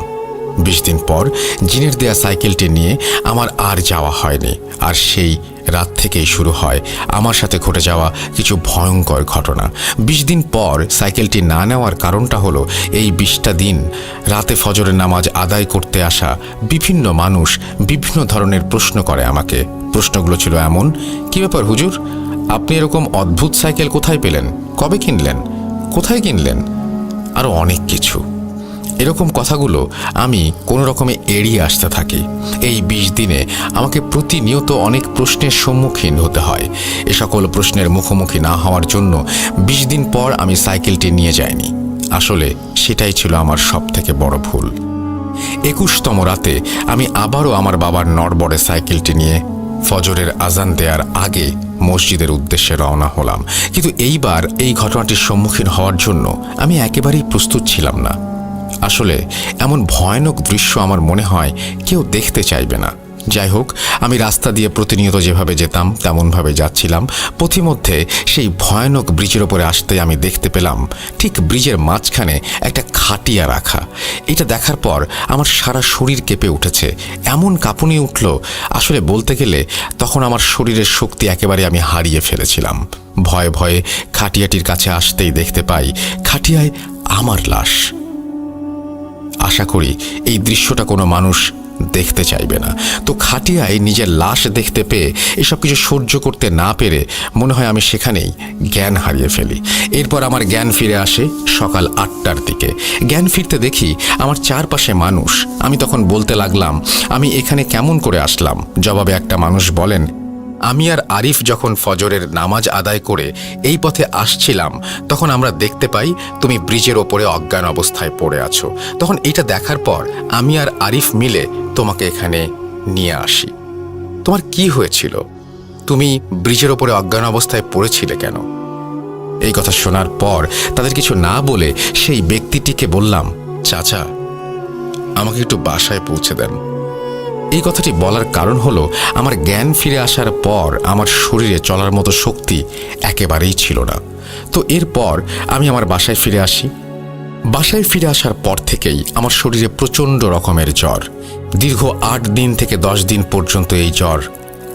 20 দিন পর জিনের দেয়া সাইকেলটি নিয়ে আমার আর যাওয়া হয়নি। আর সেই রাত থেকেই শুরু হয় আমার সাথে ঘটে যাওয়া কিছু ভয়ঙ্কর ঘটনা। 20 দিন পর সাইকেলটি না নেওয়ার কারণটা হলো, এই 20টা দিন রাতে ফজরের নামাজ আদায় করতে আসা বিভিন্ন মানুষ বিভিন্ন ধরনের প্রশ্ন করে আমাকে। প্রশ্নগুলো ছিল এমন, কি ব্যাপার হুজুর, আপনি এরকম অদ্ভুত সাইকেল কোথায় পেলেন, কবে কিনলেন, কোথায় কিনলেন, আরও অনেক কিছু। এরকম কথাগুলো আমি কোনো রকমে এড়িয়ে আসতে থাকি। এই 20 দিনে আমাকে প্রতিনিয়ত অনেক প্রশ্নের সম্মুখীন হতে হয়। এ সকল প্রশ্নের মুখোমুখি না হওয়ার জন্য 20 দিন পর আমি সাইকেলটি নিয়ে যাইনি। আসলে সেটাই ছিল আমার সবথেকে বড় ভুল। 21তম রাতে আমি আবারও আমার বাবার নড়বড়ে সাইকেলটি নিয়ে ফজরের আজান দেওয়ার আগে মসজিদের উদ্দেশ্যে রওনা হলাম। কিন্তু এইবার এই ঘটনাটির সম্মুখীন হওয়ার জন্য আমি একেবারেই প্রস্তুত ছিলাম না। আসলে এমন ভয়ানক দৃশ্য আমার মনে হয় কেউ দেখতে চাইবে না। যাই হোক, আমি রাস্তা দিয়ে প্রতিনিয়ত যেভাবে যেতাম তেমনভাবে যাচ্ছিলাম। পথিমধ্যে সেই ভয়ানক ব্রিজের ওপরে আসতে আমি দেখতে পেলাম ঠিক ব্রিজের মাঝখানে একটা খাটিয়া রাখা। এটা দেখার পর আমার সারা শরীর কেঁপে উঠেছে, এমন কাঁপুনি উঠল, আসলে বলতে গেলে তখন আমার শরীরের শক্তি একেবারে আমি হারিয়ে ফেলেছিলাম। ভয়ে ভয়ে খাটিয়াটির কাছে আসতেই দেখতে পাই খাটিয়ায় আমার লাশ। আশা করি এই দৃশ্যটা কোনো মানুষ দেখতে চাইবে না। তো খাটিয়ায় নিজের লাশ দেখতে পেয়ে এসব কিছু সহ্য করতে না পেরে মনে হয় আমি সেখানেই জ্ঞান হারিয়ে ফেলি। এরপর আমার জ্ঞান ফিরে আসে সকাল 8টার দিকে। জ্ঞান ফিরতে দেখি আমার চারপাশে মানুষ। আমি তখন বলতে লাগলাম, আমি এখানে কেমন করে আসলাম? জবাবে একটা মানুষ বলেন, আমি আর আরিফ যখন ফজরের নামাজ আদায় করে এই পথে আসছিলাম তখন আমরা দেখতে পাই তুমি ব্রিজের ওপরে অজ্ঞান অবস্থায় পড়ে আছো। তখন এটা দেখার পর আমি আর আরিফ মিলে তোমাকে এখানে নিয়ে আসি। তোমার কি হয়েছিল? তুমি ব্রিজের ওপরে অজ্ঞান অবস্থায় পড়েছিলে কেন? এই কথা শোনার পর তাদের কিছু না বলে সেই ব্যক্তিটিকে বললাম, চাচা, আমাকে একটু বাসায় পৌঁছে দেন। এই কথাটি বলার কারণ হলো, আমার জ্ঞান ফিরে আসার পর আমার শরীরে চলার মতো শক্তি একেবারেই ছিল না। তো এরপর আমি আমার বাসায় ফিরে আসি। বাসায় ফিরে আসার পর থেকেই আমার শরীরে প্রচণ্ড রকমের জ্বর। দীর্ঘ 8 দিন থেকে 10 দিন পর্যন্ত এই জ্বর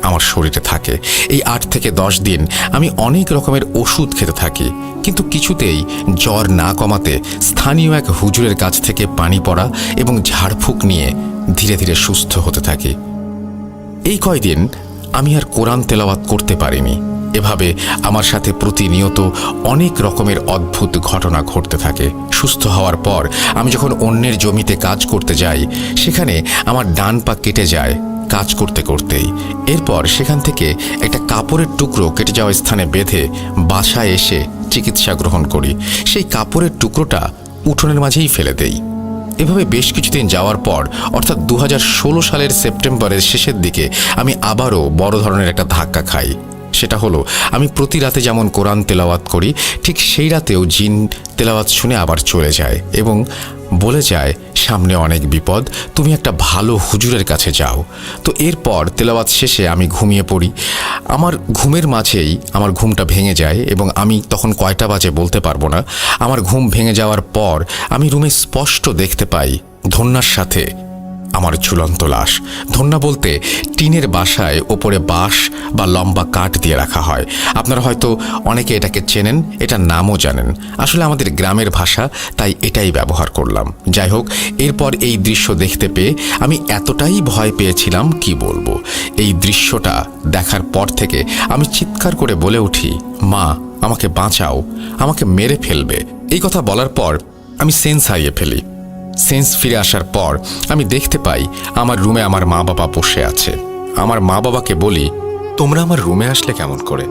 আমার শরীরে থাকে। এই 8 থেকে 10 দিন আমি অনেক রকমের ওষুধ খেতে থাকি, কিন্তু কিছুতেই জ্বর না কমাতে স্থানীয় এক হুজুরের কাছ থেকে পানি পড়া এবং ঝাড়ফুঁক নিয়ে ধীরে ধীরে সুস্থ হতে থাকি। এই কয়দিন আমি আর কোরআন তেলাওয়াত করতে পারিনি। এভাবে আমার সাথে প্রতিনিয়ত অনেক রকমের অদ্ভুত ঘটনা ঘটতে থাকে। সুস্থ হওয়ার পর আমি যখন অন্যের জমিতে কাজ করতে যাই, সেখানে আমার ডান পা কেটে যায় কাজ করতে করতেই। এরপর সেখান থেকে একটা কাপড়ের টুকরো কেটে যাওয়া স্থানে বেঁধে বাসায় এসে চিকিৎসা গ্রহণ করি। সেই কাপড়ের টুকরোটা উঠোনের মাঝেই ফেলে দেই। এভাবে বেশ কিছুদিন যাওয়ার পর, অর্থাৎ 2016 সালের সেপ্টেম্বরের শেষের দিকে আমি আবারও বড় ধরনের একটা ধাক্কা খাই। সেটা হলো, আমি প্রতি রাতে যেমন কোরআন তেলাওয়াত করি, ঠিক সেই রাতেও জিন তেলাওয়াত শুনে আবার চলে যায় এবং বলে যায়, সামনে অনেক বিপদ, তুমি একটা ভালো হুজুরের কাছে যাও। তো এরপর তেলাওয়াত শেষে আমি ঘুমিয়ে পড়ি। আমার ঘুমের মাঝেই আমার ঘুমটা ভেঙে যায় এবং আমি তখন কয়টা বাজে বলতে পারবো না। আমার ঘুম ভেঙে যাওয়ার পর আমি রুমে স্পষ্ট দেখতে পাই ধন্যার সাথে আমার ঝুলন্ত লাশ। ধন্যা বলতে টিনের বাসায় ওপরে বাঁশ বা লম্বা কাঠ দিয়ে রাখা হয়। আপনারা হয়তো অনেকে এটাকে চেনেন, এটার নামও জানেন। আসলে আমাদের গ্রামের ভাষা, তাই এটাই ব্যবহার করলাম। যাই হোক, এরপর এই দৃশ্য দেখতে পেয়ে আমি এতটাই ভয় পেয়েছিলাম কি বলবো। এই দৃশ্যটা দেখার পর থেকে আমি চিৎকার করে বলে উঠি, মা, আমাকে বাঁচাও, আমাকে মেরে ফেলবে। এই কথা বলার পর আমি সেন্স হারিয়ে ফেলি। সেন্স ফিরে আসার পর আমি দেখতে পাই আমার রুমে আমার মা বাবা বসে আছে। আমার মা বাবাকে বলি, তোমরা আমার রুমে আসলে কেমন করে?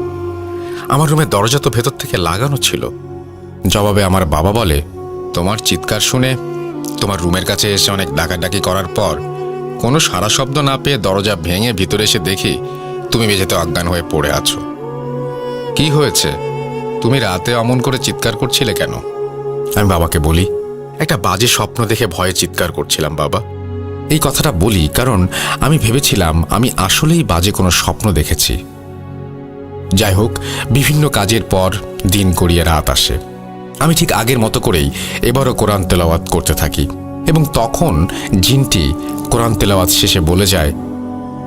আমার রুমের দরজা তো ভেতর থেকে লাগানো ছিল। জবাবে আমার বাবা বলে, তোমার চিৎকার শুনে তোমার রুমের কাছে এসে অনেক ডাকাডাকি করার পর কোনো সারা শব্দ না পেয়ে দরজা ভেঙে ভিতরে এসে দেখি তুমি মেঝেতে অজ্ঞান হয়ে পড়ে আছো। কি হয়েছে? তুমি রাতে অমন করে চিৎকার করছিলে কেন? আমি বাবাকে বলি, একটা বাজে স্বপ্ন দেখে ভয়ে চিৎকার করছিলাম বাবা। এই কথাটা বলি কারণ আমি ভেবেছিলাম আমি আসলেই বাজে কোনো স্বপ্ন দেখেছি। যাই হোক, বিভিন্ন কাজের পর দিন গড়িয়ে রাত আসে। আমি ঠিক আগের মতো করেই এবারও কোরআন তেলাওয়াত করতে থাকি এবং তখন জিনটি কোরআন তেলাওয়াত শেষে বলে যায়,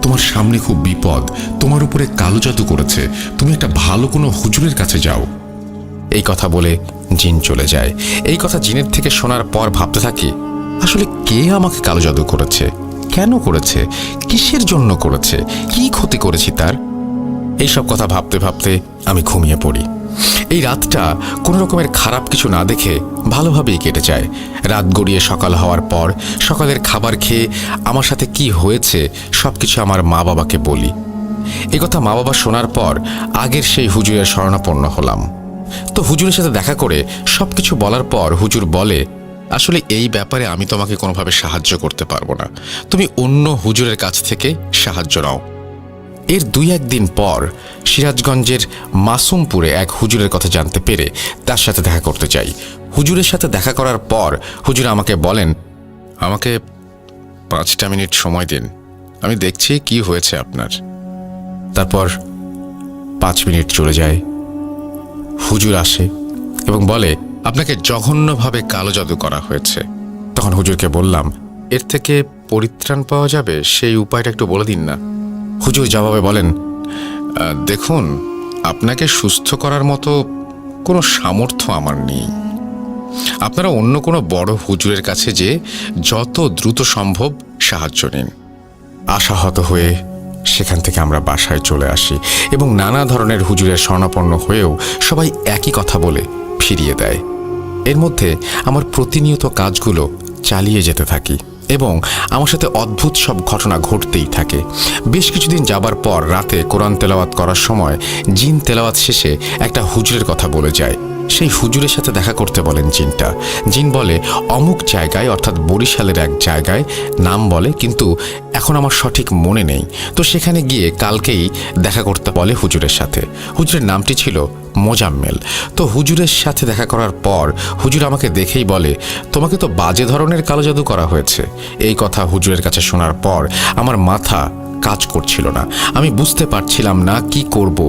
তোমার সামনে খুব বিপদ, তোমার উপরে কালো জাদু করেছে, তুমি একটা ভালো কোনো হুজুরের কাছে যাও। এই কথা বলে জিন চলে যায়। এই কথা জিনের থেকে শোনার পর ভাবতে থাকি, আসলে কে আমাকে কালো জাদু করেছে, কেন করেছে, কিসের জন্য করেছে, কি ক্ষতি করেছি তার? এইসব কথা ভাবতে ভাবতে আমি ঘুমিয়ে পড়ি। এই রাতটা কোনো রকমের খারাপ কিছু না দেখে ভালোভাবেই কেটে যায়। রাত গড়িয়ে সকাল হওয়ার পর সকালের খাবার খেয়ে আমার সাথে কি হয়েছে সবকিছু আমার মা বাবাকে বলি। এই কথা মা বাবা শোনার পর আগের সেই হুজুরের শরণাপন্ন হলাম। তো হুজুরের সাথে দেখা করে সবকিছু বলার পর হুজুর বলে, আসলে এই ব্যাপারে আমি তোমাকে কোনোভাবে সাহায্য করতে পারবো না, তুমি অন্য হুজুরের কাছ থেকে সাহায্য নাও। এর 2-1 দিন পর সিরাজগঞ্জের মাসুমপুরে এক হুজুরের কথা জানতে পেরে তার সাথে দেখা করতে চাই। হুজুরের সাথে দেখা করার পর হুজুর আমাকে বলেন, আমাকে 5টা মিনিট সময় দিন, আমি দেখছি কি হয়েছে আপনার। তারপর 5 মিনিট চলে যায়। হুজুর আসে এবং বলে, আপনাকে জঘন্যভাবে কালো জাদু করা হয়েছে। তখন হুজুরকে বললাম, এর থেকে পরিত্রাণ পাওয়া যাবে সেই উপায়টা একটু বলে দিন না। হুজুর জবাবে বলেন, দেখুন, আপনাকে সুস্থ করার মতো কোনো সামর্থ্য আমার নেই। আপনারা অন্য কোনো বড় হুজুরের কাছে যে যত দ্রুত সম্ভব সাহায্য নিন। আশাহত হয়ে সেখান থেকে আমরা বাসায় চলে আসি এবং নানা ধরনের হুজুরের শরণাপন্ন হয়েও সবাই একই কথা বলে ফিরিয়ে দেয়। এর মধ্যে আমার প্রতিনিয়ত কাজগুলো চালিয়ে যেতে থাকি এবং আমার সাথে অদ্ভুত সব ঘটনা ঘটতেই থাকে। বেশ কিছুদিন যাবার পর রাতে কোরআন তেলাওয়াত করার সময় জিন তেলাওয়াত শেষে একটা হুজুরের কথা বলে যায়। সেই হুজুরের সাথে দেখা করতে বলেন জিনটা। জিন বলে, অমুক জায়গায়, অর্থাৎ বরিশালের এক জায়গায় নাম বলে, কিন্তু এখন আমার সঠিক মনে নেই। তো সেখানে গিয়ে কালকেই দেখা করতে বলে হুজুরের সাথে। হুজুরের নামটি ছিল মোজাম্মেল। তো হুজুরের সাথে দেখা করার পর হুজুর আমাকে দেখেই বলে, তোমাকে তো বাজে ধরনের কালো জাদু করা হয়েছে। এই কথা হুজুরের কাছে শোনার পর আমার মাথা কাজ করছিল না। আমি বুঝতে পারছিলাম না কি করব।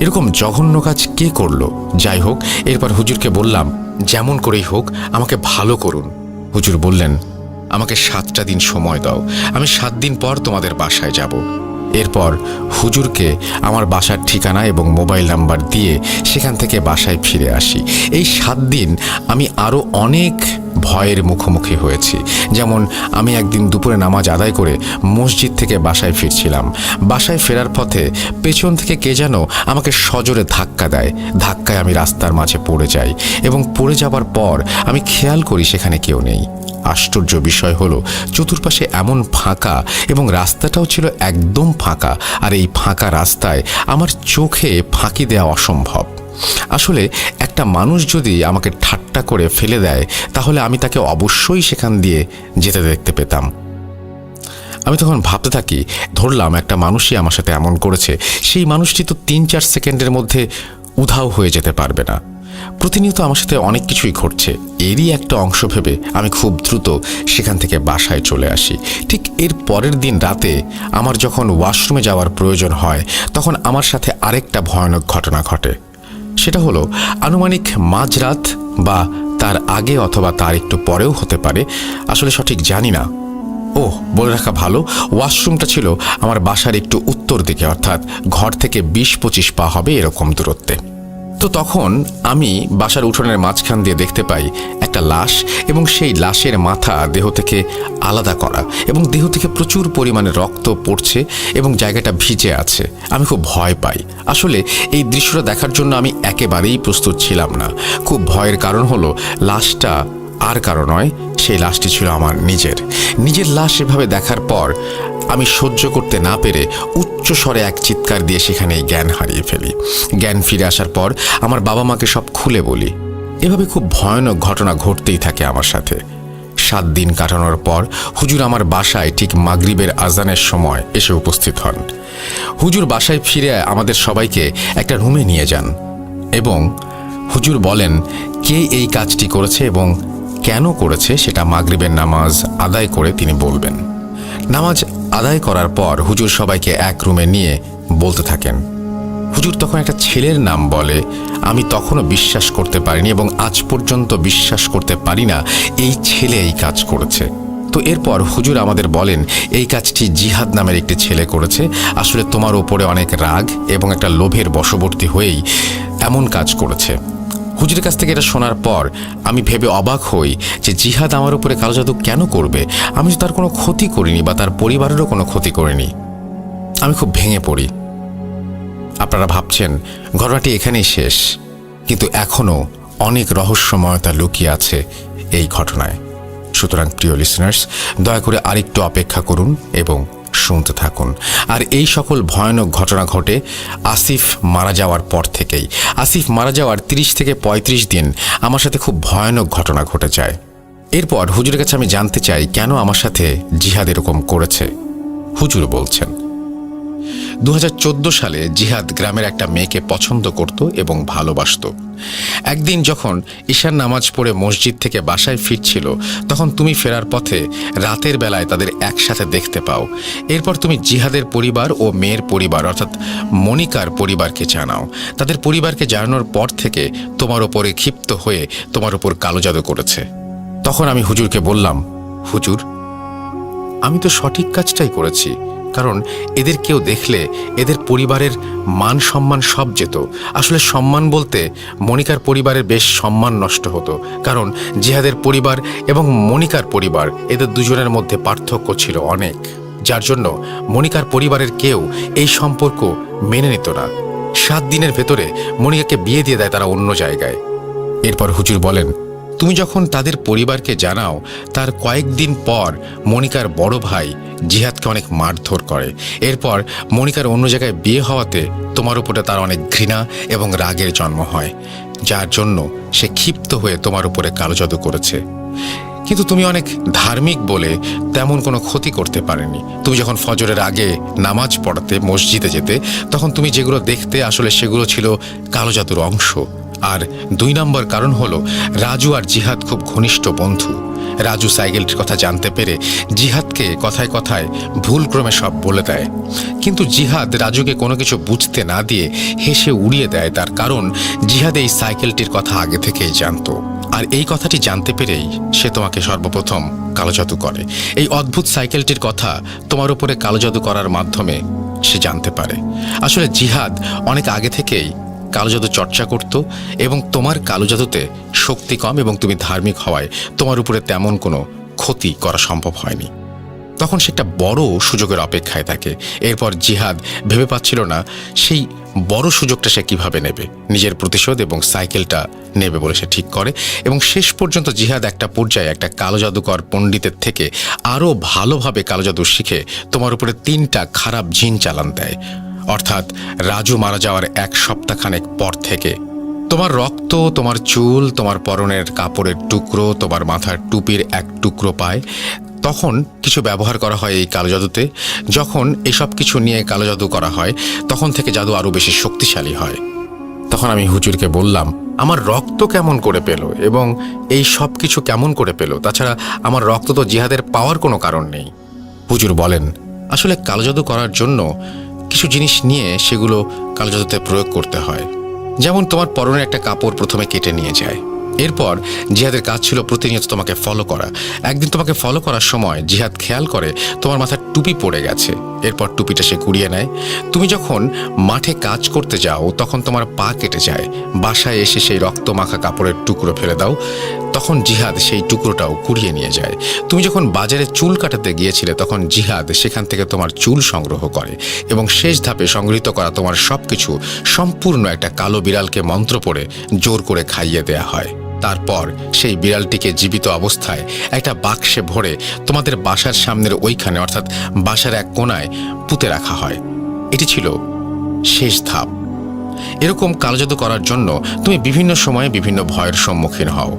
এরকম জঘন্য কাজ কে করলো? যাই হোক, এরপর হুজুরকে বললাম, যেমন করেই হোক আমাকে ভালো করুন। হুজুর বললেন, আমাকে 7টা দিন সময় দাও, আমি 7 দিন পর তোমাদের বাসায় যাব। এরপর হুজুরকে আমার বাসার ঠিকানা এবং মোবাইল নাম্বার দিয়ে সেখান থেকে বাসায় ফিরে আসি। এই 7 দিন আমি আরও অনেক ভয়ের মুখোমুখি হয়েছি। যেমন আমি একদিন দুপুরে নামাজ আদায় করে মসজিদ থেকে বাসায় ফিরছিলাম। বাসায় ফেরার পথে পেছন থেকে কে যেন আমাকে সজোরে ধাক্কা দেয়। ধাক্কায় আমি রাস্তার মাঝে পড়ে যাই এবং পড়ে যাবার পর আমি খেয়াল করি সেখানে কেউ নেই। আশ্চর্য বিষয় হলো, চতুর্পাশে এমন ফাঁকা এবং রাস্তাটাও ছিল একদম ফাঁকা। আর এই ফাঁকা রাস্তায় আমার চোখে ফাঁকি দেওয়া অসম্ভব। আসলে একটা মানুষ যদি আমাকে ঠাট্টা করে ফেলে দেয় তাহলে আমি তাকে অবশ্যই সেখান দিয়ে যেতে দেখতে পেতাম। আমি তখন ভাবতে থাকি, ধরলাম একটা মানুষই আমার সাথে এমন করেছে, সেই মানুষটি তো 3-4 সেকেন্ডের মধ্যে উধাও হয়ে যেতে পারবে না। প্রতিনিয়ত আমার সাথে অনেক কিছুই ঘটছে। এরই একটা অংশ ভেবে আমি খুব দ্রুত সেখান থেকে বাসায় চলে আসি। ঠিক এর পরের দিন রাতে আমার যখন ওয়াশরুমে যাওয়ার প্রয়োজন হয় তখন আমার সাথে আরেকটা ভয়ানক ঘটনা ঘটে। সেটা হলো আনুমানিক মাঝরাত বা তার আগে অথবা তার একটু পরেও হতে পারে, আসলে সঠিক জানি না। ওহ, বলে রাখা ভালো, ওয়াশরুমটা ছিল আমার বাসার একটু উত্তর দিকে, অর্থাৎ ঘর থেকে 20-25 পা হবে এরকম দূরত্বে। তো তখন আমি বাসার উঠোনের মাঝখান দিয়ে দেখতে পাই একটা লাশ, এবং সেই লাশের মাথা দেহ থেকে আলাদা করা, এবং দেহ থেকে প্রচুর পরিমাণে রক্ত পড়ছে এবং জায়গাটা ভিজে আছে। আমি খুব ভয় পাই। আসলে এই দৃশ্যটা দেখার জন্য আমি একেবারেই প্রস্তুত ছিলাম না। খুব ভয়ের কারণ হলো লাশটা আর কারো নয়, সেই লাশটি ছিল আমার নিজের লাশ। এভাবে দেখার পর আমি সহ্য করতে না পেরে উচ্চ স্বরে এক চিৎকার দিয়ে সেখানেই জ্ঞান হারিয়ে ফেলি। জ্ঞান ফিরে আসার পর আমার বাবা মাকে সব খুলে বলি। এভাবে খুব ভয়ানক ঘটনা ঘটতেই থাকে আমার সাথে। 7 দিন কাটানোর পর হুজুর আমার বাসায় ঠিক মাগরিবের আজানের সময় এসে উপস্থিত হন। হুজুর বাসায় ফিরে আমাদের সবাইকে একটা রুমে নিয়ে যান এবং হুজুর বলেন কে এই কাজটি করেছে এবং কেন করেছে সেটা মাগরিবের নামাজ আদায় করে তিনি বলবেন। নামাজ আদায় করার পর হুজুর সবাইকে এক রুমে নিয়ে বলতে থাকেন। হুজুর তখন একটা ছেলের নাম বলে। আমি তখনও বিশ্বাস করতে পারিনি এবং আজ পর্যন্ত বিশ্বাস করতে পারি না এই ছেলে এই কাজ করেছে। তো এরপর হুজুর আমাদের বলেন এই কাজটি জিহাদ নামের একটি ছেলে করেছে। আসলে তোমার ওপরে অনেক রাগ এবং একটা লোভের বশবর্তী হয়েই এমন কাজ করেছে। হুজুরের কাছ থেকে এটা শোনার পর আমি ভেবে অবাক হই যে জিহাদ আমার উপরে কালো জাদু কেন করবে? আমি তো তার কোনো ক্ষতি করিনি বা তার পরিবারেরও কোনো ক্ষতি করিনি। আমি খুব ভেঙে পড়ি। আপনারা ভাবছেন ঘটনাটি এখানেই শেষ, কিন্তু এখনও অনেক রহস্যময়তা লুকিয়ে আছে এই ঘটনায়। সুতরাং প্রিয় লিসনার্স, দয়া করে আরেকটু অপেক্ষা করুন এবং শুনতে থাকুন। আর এই সকল ভয়ানক ঘটনা ঘটে আসিফ মারা যাওয়ার পর থেকেই। আসিফ মারা যাওয়ার 30 থেকে 35 দিন আমার সাথে খুব ভয়ানক ঘটনা ঘটে যায়। এরপর হুজুরের কাছে আমি জানতে চাই কেন আমার সাথে জিহাদ এরকম করেছে। হুজুর বলছেন 2014 সালে জিহাদ গ্রামের একটা মেয়েকে পছন্দ করত এবং ভালোবাসত। একদিন যখন ঈশার নামাজ পড়ে মসজিদ থেকে বাসায় ফিরছিল, তখন তুমি ফেরার পথে রাতের বেলায় তাদের একসাথে দেখতে পাও। এরপর তুমি জিহাদের পরিবার ও মেয়ের পরিবার অর্থাৎ মনিকার পরিবারকে জানাও। তাদের পরিবারকে জানানোর পর থেকে তোমার ওপরে ক্ষিপ্ত হয়ে তোমার ওপর কালো জাদু করেছে। তখন আমি হুজুরকে বললাম, হুজুর, আমি তো সঠিক কাজটাই করেছি, কারণ এদের কেউ দেখলে এদের পরিবারের মান সম্মান সব যেত। আসলে সম্মান বলতে মনিকার পরিবারের বেশ সম্মান নষ্ট হতো, কারণ জিহাদের পরিবার এবং মনিকার পরিবার এদের দুজনের মধ্যে পার্থক্য ছিল অনেক, যার জন্য মনিকার পরিবারের কেউ এই সম্পর্ক মেনে নিত না। 7 দিনের ভেতরে মনিকাকে বিয়ে দিয়ে দেয় তারা অন্য জায়গায়। এরপর হুজুর বলেন, তুমি যখন তাদের পরিবারকে জানাও, তার কয়েকদিন পর মনিকার বড় ভাই জিহাদকে অনেক মারধর করে। এরপর মনিকার অন্য জায়গায় বিয়ে হওয়াতে তোমার উপরে তার অনেক ঘৃণা এবং রাগের জন্ম হয়, যার জন্য সে ক্ষিপ্ত হয়ে তোমার উপরে কালো জাদু করেছে। কিন্তু তুমি অনেক ধার্মিক বলে তেমন কোনো ক্ষতি করতে পারেনি। তুমি যখন ফজরের আগে নামাজ পড়াতে মসজিদে যেতে, তখন তুমি যেগুলো দেখতে আসলে সেগুলো ছিল কালো জাদুর অংশ। আর 2 নম্বর কারণ হলো রাজু আর জিহাদ খুব ঘনিষ্ঠ বন্ধু। রাজু সাইকেলটির কথা জানতে পেরে জিহাদকে কথায় কথায় ভুলক্রমে সব বলে দেয়, কিন্তু জিহাদ রাজুকে কোনো কিছু বুঝতে না দিয়ে হেসে উড়িয়ে দেয়। তার কারণ জিহাদ এই সাইকেলটির কথা আগে থেকেই জানতো, আর এই কথাটি জানতে পেরেই সে তোমাকে সর্বপ্রথম কালো জাদু করে। এই অদ্ভুত সাইকেলটির কথা তোমার উপরে কালো জাদু করার মাধ্যমে সে জানতে পারে। আসলে জিহাদ অনেক আগে থেকেই কালো জাদু চর্চা করত এবং তোমার কালো জাদুতে শক্তি কম এবং তুমি ধার্মিক হওয়ায় তোমার উপরে তেমন কোনো ক্ষতি করা সম্ভব হয়নি। তখন সে একটা বড় সুযোগের অপেক্ষায় থাকে। এরপর জিহাদ ভেবে পাচ্ছিল না সেই বড় সুযোগটা সে কিভাবে নেবে। নিজের প্রতিশোধ এবং সাইকেলটা নেবে বলে সে ঠিক করে, এবং শেষ পর্যন্ত জিহাদ একটা পর্যায়ে একটা কালো জাদুকর পণ্ডিতের থেকে আরও ভালোভাবে কালো জাদু শিখে তোমার উপরে 3টা খারাপ জিন চালান দেয়। অর্থাৎ রাজু মারা যাওয়ার 1 সপ্তাহখানেক পর থেকে তোমার রক্ত, তোমার চুল, তোমার পরনের কাপড়ের টুকরো, তোমার মাথার টুপির 1 টুকরো পায়। তখন কিছু ব্যবহার করা হয় এই কালো জাদুতে। যখন এসব কিছু নিয়ে কালো জাদু করা হয়, তখন থেকে জাদু আরও বেশি শক্তিশালী হয়। তখন আমি হুজুরকে বললাম, আমার রক্ত কেমন করে পেল এবং এই সব কিছু কেমন করে পেল? তাছাড়া আমার রক্ত তো জিহাদের পাওয়ার কোনো কারণ নেই। হুজুর বলেন, আসলে কালো জাদু করার জন্য কিছু জিনিস নিয়ে সেগুলো কালো জাদুতে প্রয়োগ করতে হয়। যেমন তোমার পরনের একটা কাপড় প্রথমে কেটে নিয়ে যায়, এরপর জিহাদের কাজ ছিল প্রতিনিয়ত তোমাকে ফলো করা। একদিন তোমাকে ফলো করার সময় জিহাদ খেয়াল করে তোমার মাথার টুপি পড়ে গেছে। এরপর টুপিটা সে কুড়িয়ে নেয়। তুমি যখন মাঠে কাজ করতে যাও তখন তোমার পা কেটে যায়। বাসায় এসে সেই রক্ত মাখা কাপড়ের টুকরো ফেলে দাও, তখন জিহাদ সেই টুকরোটাও কুড়িয়ে নিয়ে যায়। তুমি যখন বাজারে চুল কাটাতে গিয়েছিলে তখন জিহাদ সেখান থেকে তোমার চুল সংগ্রহ করে এবং শেষ ধাপে সংগৃহীত করা তোমার সবকিছু সম্পূর্ণ একটা কালো বিড়ালকে মন্ত্র পড়ে জোর করে খাইয়ে দেয়া হয়। তারপর সেই বিড়ালটিকে জীবিত অবস্থায় একটা বাক্সে ভরে তোমাদের বাসার সামনের ওইখানে অর্থাৎ বাসার এক কোণায় পুঁতে রাখা হয়। এটি ছিল শেষ ধাপ। এরকম কালোজাদু করার জন্য তুমি বিভিন্ন সময়ে বিভিন্ন ভয়ের সম্মুখীন হও।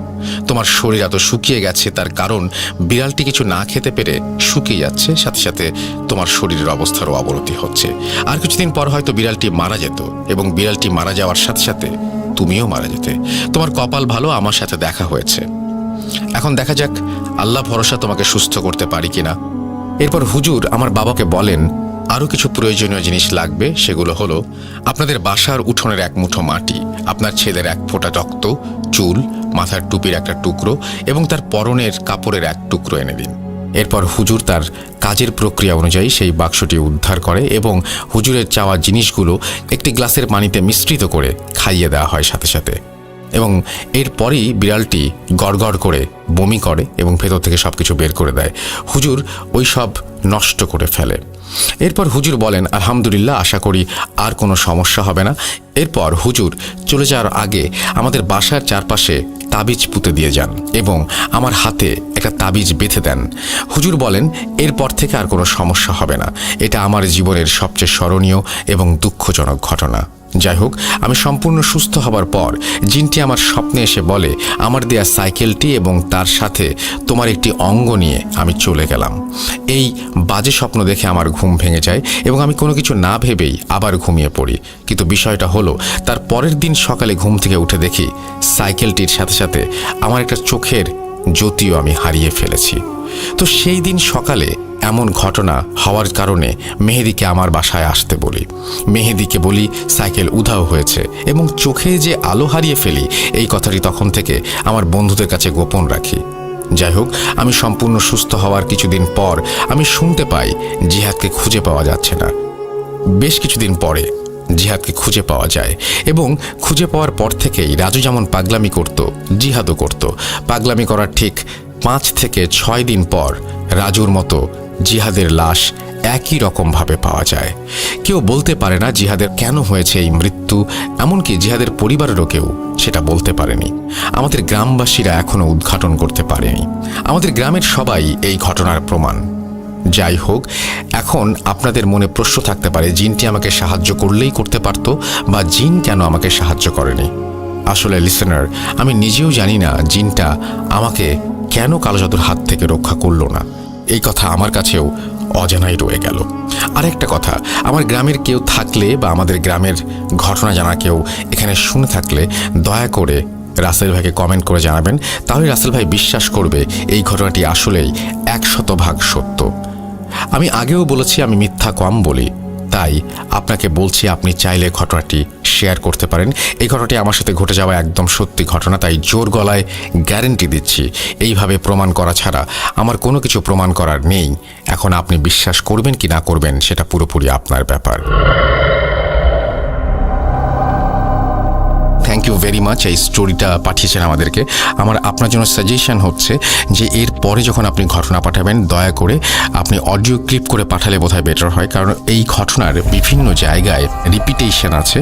তোমার শরীর এত শুকিয়ে গেছে তার কারণ বিড়ালটি কিছু না খেতে পেরে শুকিয়ে যাচ্ছে, সাথে সাথে তোমার শরীরের অবস্থারও অবনতি হচ্ছে। আর কিছুদিন পর হয়তো বিড়ালটি মারা যেত এবং বিড়ালটি মারা যাওয়ার সাথে সাথে তুমিও মারা যেতে। তোমার কপাল ভালো, আমার সাথে দেখা হয়েছে। এখন দেখা যাক আল্লাহ ভরসা তোমাকে সুস্থ করতে পারি কিনা। এরপর হুজুর আমার বাবাকে বলেন আরও কিছু প্রয়োজনীয় জিনিস লাগবে। সেগুলো হলো আপনাদের বাসার উঠোনের এক মুঠো মাটি, আপনার ছেলের এক ফোঁটা রক্ত, চুল, মাথার টুপির একটা টুকরো এবং তার পরনের কাপড়ের এক টুকরো এনে দিন। এরপর হুজুর তার কাজের প্রক্রিয়া অনুযায়ী সেই বাক্সটি উদ্ধার করে এবং হুজুরের চাওয়া জিনিসগুলো একটি গ্লাসের পানিতে মিশ্রিত করে খাইয়ে দেওয়া হয় সাথে সাথে। এবং এরপরই বিড়ালটি গড়গড় করে বমি করে এবং ভেতর থেকে সব কিছু বের করে দেয়। হুজুর ওই সব নষ্ট করে ফেলে। এরপর হুজুর বলেন আলহামদুলিল্লাহ, আশা করি আর কোনো সমস্যা হবে না। এরপর হুজুর চলে যাওয়ার আগে আমাদের বাসার চারপাশে তাবিজ পুঁতে দিয়ে যান এবং আমার হাতে একটা তাবিজ বেঁধে দেন। হুজুর বলেন এরপর থেকে আর কোনো সমস্যা হবে না। এটা আমার জীবনের সবচেয়ে স্মরণীয় এবং দুঃখজনক ঘটনা। যাই হোক, আমি সম্পূর্ণ সুস্থ হবার পর জিনটি আমার স্বপ্নে এসে বলে আমার দেয়া সাইকেলটি এবং তার সাথে তোমার একটি অঙ্গ নিয়ে আমি চলে গেলাম। এই বাজে স্বপ্ন দেখে আমার ঘুম ভেঙে যায় এবং আমি কোনো কিছু না ভেবেই আবার ঘুমিয়ে পড়ি। কিন্তু বিষয়টা হলো তার পরের দিন সকালে ঘুম থেকে উঠে দেখি সাইকেলটির সাথে সাথে আমার একটা চোখের জ্যোতিও আমি হারিয়ে ফেলেছি। তো সেই দিন সকালে এমন ঘটনা হওয়ার কারণে মেহেদিকে আমার বাসায় আসতে বলি। মেহেদিকে বলি সাইকেল উধাও হয়েছে এবং চোখে যে আলো হারিয়ে ফেলি এই কথাটি তখন থেকে আমার বন্ধুদের কাছে গোপন রাখি। যাই হোক, আমি সম্পূর্ণ সুস্থ হওয়ার কিছুদিন পর আমি শুনতে পাই জিহাদকে খুঁজে পাওয়া যাচ্ছে না। বেশ কিছুদিন পরে জিহাদকে খুঁজে পাওয়া যায় এবং খুঁজে পাওয়ার পর থেকেই রাজু যেমন পাগলামি করত জিহাদও করত। পাগলামি করার ঠিক 5 থেকে 6 দিন পর রাজুর মতো জিহাদের লাশ একই রকমভাবে পাওয়া যায়। কেউ বলতে পারে না জিহাদের কেন হয়েছে এই মৃত্যু, এমনকি জিহাদের পরিবারেরও কেউ সেটা বলতে পারেনি। আমাদের গ্রামবাসীরা এখনো উদ্ঘাটন করতে পারেনি। আমাদের গ্রামের সবাই এই ঘটনার প্রমাণ। যাই হোক, এখন আপনাদের মনে প্রশ্ন থাকতে পারে জিনটি আমাকে সাহায্য করলেই করতে পারত, বা জিন কেন আমাকে সাহায্য করেনি। আসলে লিসেনার, আমি নিজেও জানি না জিনটা আমাকে কেন কালোজাদুর হাত থেকে রক্ষা করলো না। এই কথা আমার কাছেও অজানাই রয়ে গেল। আরেকটা কথা, আমার গ্রামের কেউ থাকলে বা আমাদের গ্রামের ঘটনা জানা কেউ এখানে শুনে থাকলে দয়া করে রাসেল ভাইকে কমেন্ট করে জানাবেন। তাহলে রাসেল ভাই বিশ্বাস করবে এই ঘটনাটি আসলেই 100% সত্য। আমি আগেও বলেছি আমি মিথ্যা কম বলি, তাই আপনাকে বলছি আপনি চাইলে ঘটনাটি শেয়ার করতে পারেন। এই ঘটনাটি আমার সাথে ঘটে যাওয়া একদম সত্যি ঘটনা, তাই জোর গলায় গ্যারেন্টি দিচ্ছি এইভাবে প্রমাণ করা ছাড়া আমার কোনো কিছু প্রমাণ করার নেই। এখন আপনি বিশ্বাস করবেন কি না করবেন সেটা পুরোপুরি আপনার ব্যাপার। থ্যাংক ইউ ভেরি মাচ এই স্টোরিটা পাঠিয়েছেন আমাদেরকে। আমার আপনার জন্য সাজেশন হচ্ছে যে এর পরে যখন আপনি ঘটনা পাঠাবেন দয়া করে আপনি অডিও ক্লিপ করে পাঠালে বোধহয় বেটার হয়, কারণ এই ঘটনার বিভিন্ন জায়গায় রিপিটেশন আছে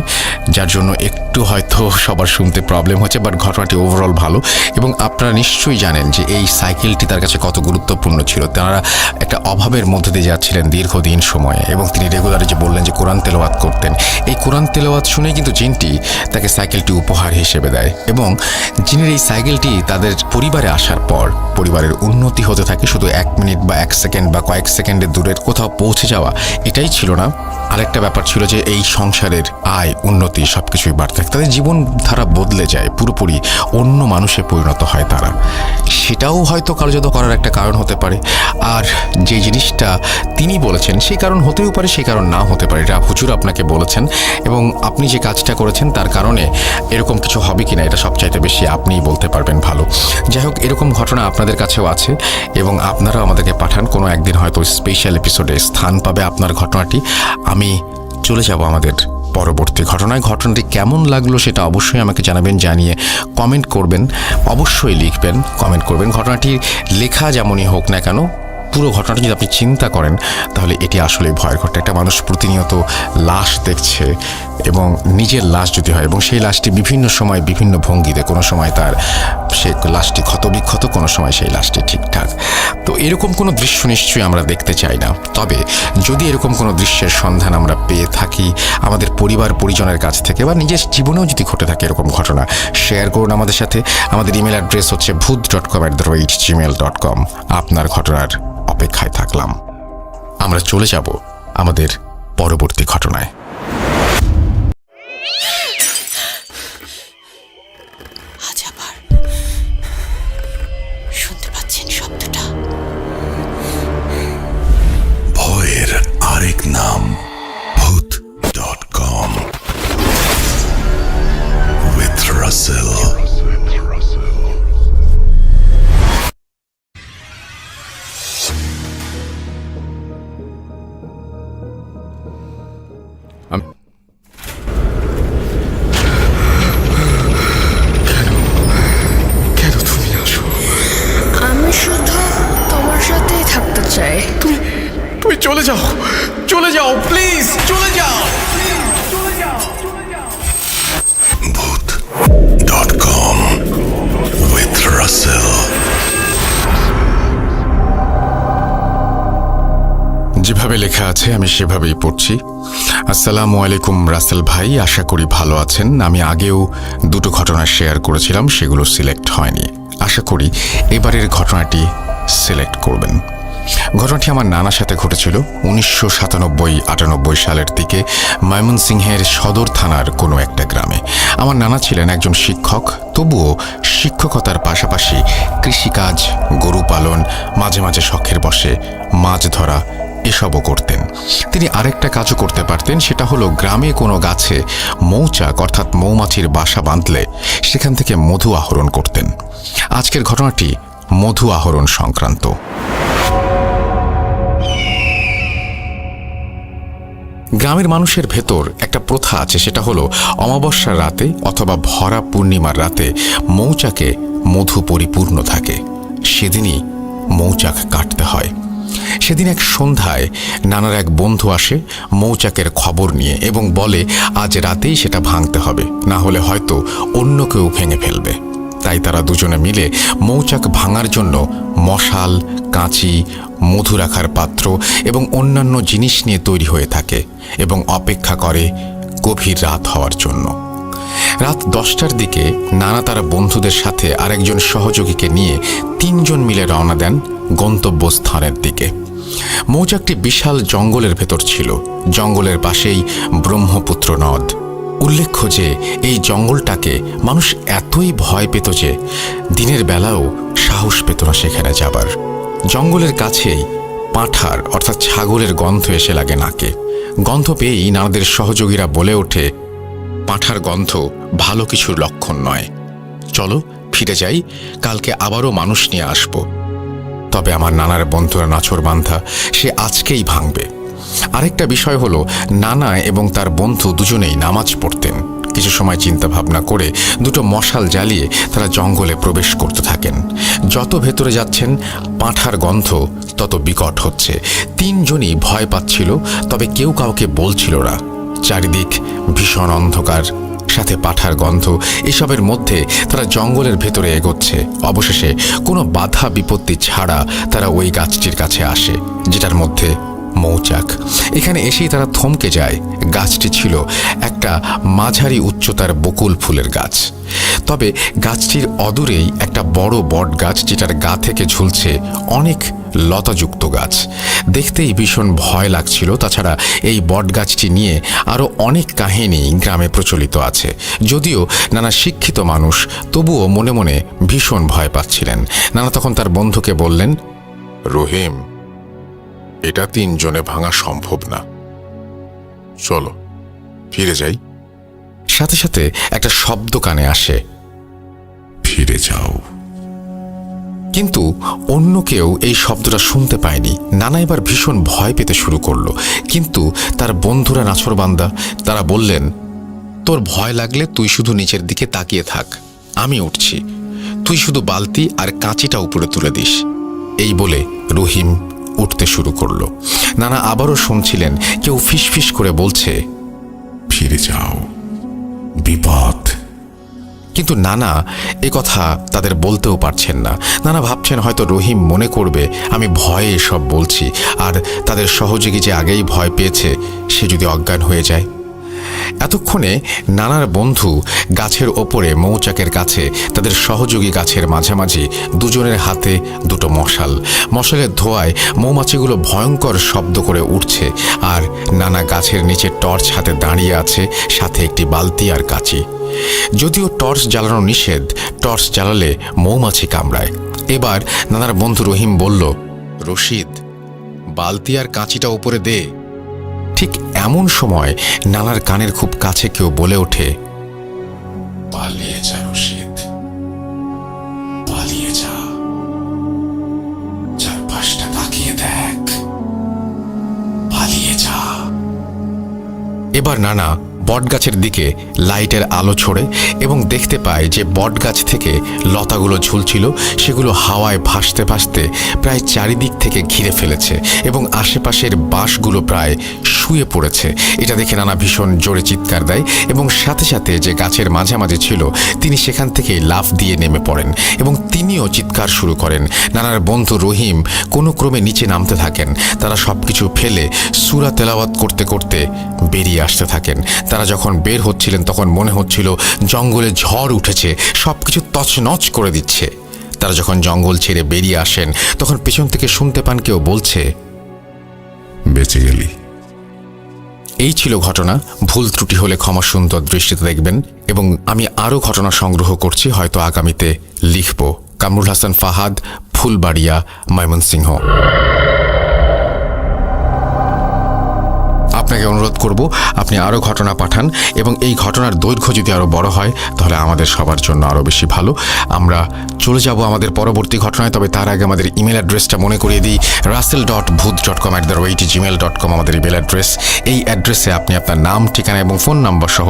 যার জন্য একটু হয়তো সবার শুনতে প্রবলেম হচ্ছে, বাট ঘটনাটি ওভারঅল ভালো। এবং আপনারা নিশ্চয়ই জানেন যে এই সাইকেলটি তার কাছে কত গুরুত্বপূর্ণ ছিল। তারা একটা অভাবের মধ্যে দিয়ে যাচ্ছিলেন দীর্ঘদিন সময়ে এবং তিনি রেগুলারলি যে বললেন যে কোরআন তেলাওয়াত করতেন, এই কোরআন তেলাওয়াত শুনেই কিন্তু জিনটি তাকে সাইকেলটি উপহার হিসেবে দেয় এবং জিনের এই সাইকেলটি তাদের পরিবারে আসার পর পরিবারের উন্নতি হতে থাকে। শুধু 1 মিনিট বা 1 সেকেন্ড বা কয়েক সেকেন্ডের দূরের কোথাও পৌঁছে যাওয়া এটাই ছিল না, আরেকটা ব্যাপার ছিল যে এই সংসারের আয় উন্নতি সবকিছুই বাড়তে থাকে। তাদের জীবনধারা বদলে যায়, পুরোপুরি অন্য মানুষে পরিণত হয় তারা। সেটাও হয়তো কালোজাদু করার একটা কারণ হতে পারে। আর যে জিনিসটা তিনি বলেছেন সেই কারণ হতেও পারে, সেই কারণ নাও হতে পারে। এটা হুজুর আপনাকে বলেছেন এবং আপনি যে কাজটা করেছেন তার কারণে এরকম কিছু হবে কিনা এটা সবচাইতে বেশি আপনিই বলতে পারবেন ভালো। যাই হোক, এরকম ঘটনা আপনাদের কাছেও আছে এবং আপনারাও আমাদেরকে পাঠান। কোনো একদিন হয়তো স্পেশাল এপিসোডে স্থান পাবে আপনার ঘটনাটি। আমি চলে যাব আমাদের পরবর্তী ঘটনায়। ঘটনাটি কেমন লাগলো সেটা অবশ্যই আমাকে জানাবেন, জানিয়ে কমেন্ট করবেন, অবশ্যই লিখবেন, কমেন্ট করবেন। ঘটনাটি লেখা যেমনই হোক না কেন, পুরো ঘটনাটা যদি আপনি চিন্তা করেন তাহলে এটি আসলে ভয়ের ঘটনা। একটা মানুষ প্রতিনিয়ত লাশ দেখছে এবং নিজের লাশ যদি হয় এবং সেই লাশটি বিভিন্ন সময় বিভিন্ন ভঙ্গিতে, কোনো সময় তার সে লাশটি ক্ষতবিক্ষত, কোনো সময় সেই লাশটি ঠিকঠাক। তো এরকম কোনো দৃশ্য নিশ্চয়ই আমরা দেখতে চাই না। তবে যদি এরকম কোনো দৃশ্যের সন্ধান আমরা পেয়ে থাকি আমাদের পরিবার পরিজনের কাছ থেকে বা নিজের জীবনেও যদি ঘটে থাকে এরকম ঘটনা, শেয়ার করুন আমাদের সাথে। আমাদের ইমেল অ্যাড্রেস হচ্ছে bhoot.com@gmail.com। আপনার ঘটনার অপেক্ষায় থাকলাম। আমরা চলে যাব আমাদের পরবর্তী ঘটনায়। আজ আবার শুনতে পাচ্ছেন শব্দটা? ভয়ের আরেক নাম bhoot.com with Russell. কেন তুমি আসো? আমি শুধু তোমার সাথেই থাকতে চাই। তুমি চলে যাও, চলে যাও, প্লিজ চলে যাও। Bhoot.com with Russell. যেভাবে লেখা আছে আমি সেভাবেই পড়ছি। আসসালামু আলাইকুম রাসেল ভাই, আশা করি ভালো আছেন। আমি আগেও দুটো ঘটনা শেয়ার করেছিলাম, সেগুলো সিলেক্ট হয়নি। আশা করি এবারের ঘটনাটি সিলেক্ট করবেন। ঘটনাটি আমার নানার সাথে ঘটেছিল 1997-98 সালের দিকে ময়মনসিংহের সদর থানার কোনো একটা গ্রামে। আমার নানা ছিলেন একজন শিক্ষক, তবুও শিক্ষকতার পাশাপাশি কৃষিকাজ, গরু পালন, মাঝে মাঝে শখের বশে মাছ ধরা এসবও করতেন। তিনি আরেকটা কাজও করতে পারতেন, সেটা হলো গ্রামে কোনো গাছে মৌচাক অর্থাৎ মৌমাছির বাসা বাঁধলে সেখান থেকে মধু আহরণ করতেন। আজকের ঘটনাটি মধু আহরণ সংক্রান্ত। গ্রামের মানুষের ভেতর একটা প্রথা আছে, সেটা হলো অমাবস্যার রাতে অথবা ভরা পূর্ণিমার রাতে মৌচাকে মধু পরিপূর্ণ থাকে, সেদিনই মৌচাক কাটতে হয়। সেদিন এক সন্ধ্যায় নানার এক বন্ধু আসে মৌচাকের খবর নিয়ে এবং বলে আজ রাতেই সেটা ভাঙতে হবে, না হলে হয়তো অন্য কেউ ভেঙে ফেলবে। তাই তারা দুজনে মিলে মৌচাক ভাঙার জন্য মশাল, কাঁচি, মধু রাখার পাত্র এবং অন্যান্য জিনিস নিয়ে তৈরি হয়ে থাকে এবং অপেক্ষা করে গভীর রাত হওয়ার জন্য। রাত 10টার দিকে নানা তারা বন্ধুদের সাথে আরেকজন সহযোগীকে নিয়ে 3 জন মিলে রওনা দেন গন্তব্যস্থানের দিকে। মৌচাকটি বিশাল জঙ্গলের ভেতর ছিল। জঙ্গলের পাশেই ব্রহ্মপুত্র নদ। উল্লেখ্য যে এই জঙ্গলটাকে মানুষ এতই ভয় পেত যে দিনের বেলাও সাহস পেত না সেখানে যাবার। জঙ্গলের কাছেই পাঁঠার অর্থাৎ ছাগলের গন্ধ এসে লাগে নাকে। গন্ধ পেয়েই নানাদের সহযোগীরা বলে ওঠে, পাঁঠার গন্ধ ভালো কিছুর লক্ষণ নয়, চলো ফিরে যাই, কালকে আবারও মানুষ নিয়ে আসব। তবে আমার নানার বন্ধুরা নাছোড়বান্ধা, সে আজকেই ভাঙবে। আরেকটা বিষয় হলো নানা এবং তার বন্ধু দুজনেই নামাজ পড়তেন। কিছু সময় চিন্তা ভাবনা করে দুটো মশাল জ্বালিয়ে তারা জঙ্গলে প্রবেশ করতে থাকেন। যত ভেতরে যাচ্ছেন পাঁঠার গন্ধ তত বিকট হচ্ছে। 3 জনই ভয় পাচ্ছিল, তবে কেউ কাউকে বলছিল না। চারিদিক ভীষণ অন্ধকার, সাথে পাঁঠার গন্ধ, এসবের মধ্যে তারা জঙ্গলের ভেতরে এগোচ্ছে। অবশেষে কোনো বাধা বিপত্তি ছাড়া তারা ওই গাছটির কাছে আসে, যেটার মধ্যে মৌচাক। এখানে এসেই তারা থমকে যায়। গাছটি ছিল একটা মাঝারি উচ্চতার বকুল ফুলের গাছ। তবে গাছটির অদূরেই একটা বড় বট গাছ, যেটার গা থেকে ঝুলছে অনেক লতাযুক্ত গাছ। দেখতেই ভীষণ ভয় লাগছিল। তাছাড়া এই বট গাছটি নিয়ে আরও অনেক কাহিনী গ্রামে প্রচলিত আছে। যদিও নানা শিক্ষিত মানুষ, তবুও মনে মনে ভীষণ ভয় পাচ্ছিলেন। নানা তখন তার বন্ধুকে বললেন, রহিম, এটা 3 জনে ভাঙা সম্ভব না, চলো ফিরে যাই। সাথে সাথে একটা শব্দ কানে আসে, ফিরে যাও। কিন্তু অন্য কেউ এই শব্দটা শুনতে পায়নি। নানা এবার ভীষণ ভয় পেতে শুরু করলো, কিন্তু তার বন্ধুরা নাছোড়বান্দা, তারা বললেন, তোর ভয় লাগলে তুই শুধু নিচের দিকে তাকিয়ে থাক, আমি উঠছি, তুই শুধু বালতি আর কাঁচিটা উপরে তুলে দিস। এই বলে রহিম উঠতে শুরু করলো। নানা আবারও শুনছিলেন কেউ ফিসফিস করে বলছে, ফিরে যাও, বিপদ। কিন্তু নানা এ কথা তাদের বলতেও পারছেন না। নানা ভাবছেন হয়তো রহিম মনে করবে আমি ভয়ে এসব বলছি, আর তাদের সহযোগী যে আগেই ভয় পেয়েছে সে যদি অজ্ঞান হয়ে যায়। এতক্ষণে নানার বন্ধু গাছের ওপরে মৌচাকের কাছে তাদের সহযোগী গাছের মাঝামাঝি দুজনের হাতে দুটো মশাল। মশালের ধোঁয়ায় মৌমাছিগুলো ভয়ঙ্কর শব্দ করে উঠছে, আর নানা গাছের নিচে টর্চ হাতে দাঁড়িয়ে আছে, সাথে একটি বালতি আর কাঁচি। যদিও টর্চ জ্বালানো নিষেধ, টর্চ জ্বালালে মৌমাছি কামড়ায়। এবার নানার বন্ধু রহিম বলল, রশিদ, বালতি আর কাঁচিটা উপরে দে। ঠিক এমন সময় নানার কানের খুব কাছে কেউ বলে ওঠে, পালিয়ে যা রশিদ, পালিয়ে যা, চারপাশটা তাকিয়ে দেখ, পালিয়ে যা। এবার নানা বটগাছের দিকে লাইটের আলো ছড়ে এবং দেখতে পায় যে বটগাছ থেকে লতাগুলো ঝুলছিল সেগুলো হাওয়ায় ভাসতে ভাসতে প্রায় চারিদিক থেকে ঘিরে ফেলেছে এবং আশেপাশের বাঁশগুলো প্রায় শুয়ে পড়েছে। এটা দেখে নানা ভীষণ জোরে চিৎকার দেয় এবং সাথে সাথে যে গাছের মাঝামাঝি ছিল তিনি সেখান থেকে লাফ দিয়ে নেমে পড়েন এবং তিনিও চিৎকার শুরু করেন। নানার বন্ধু রহিম কোনো ক্রমে নিচে নামতে থাকেন। তারা সব কিছু ফেলে সূরা তেলাওয়াত করতে করতে বেরিয়ে আসতে থাকেন। তারা যখন বের হচ্ছিলেন তখন মনে হচ্ছিল জঙ্গলে ঝড় উঠেছে, সব কিছু তছনছ করে দিচ্ছে। তারা যখন জঙ্গল ছেড়ে বেরিয়ে আসেন তখন পেছন থেকে শুনতে পান কেউ বলছে, বেঁচে গেলি। এই ছিল ঘটনা। ভুল ত্রুটি হলে ক্ষমা সুন্দর দৃষ্টিতে দেখবেন। এবং আমি আরও ঘটনা সংগ্রহ করছি, হয়তো আগামীতে লিখব। কামরুল হাসান ফাহাদ, ফুলবাড়িয়া, ময়মনসিংহ। আপনাকে অনুরোধ করব আপনি আরও ঘটনা পাঠান, এবং এই ঘটনার দৈর্ঘ্য যদি আরও বড় হয় তাহলে আমাদের সবার জন্য আরও বেশি ভালো। আমরা চলে যাব আমাদের পরবর্তী ঘটনায়, তবে তার আগে আমাদের ইমেল অ্যাড্রেসটা মনে করিয়ে দিই। russell.bhuth.com@gmail.com আমাদের ইমেল অ্যাড্রেস। এই অ্যাড্রেসে আপনি আপনার নাম, ঠিকানা এবং ফোন নাম্বার সহ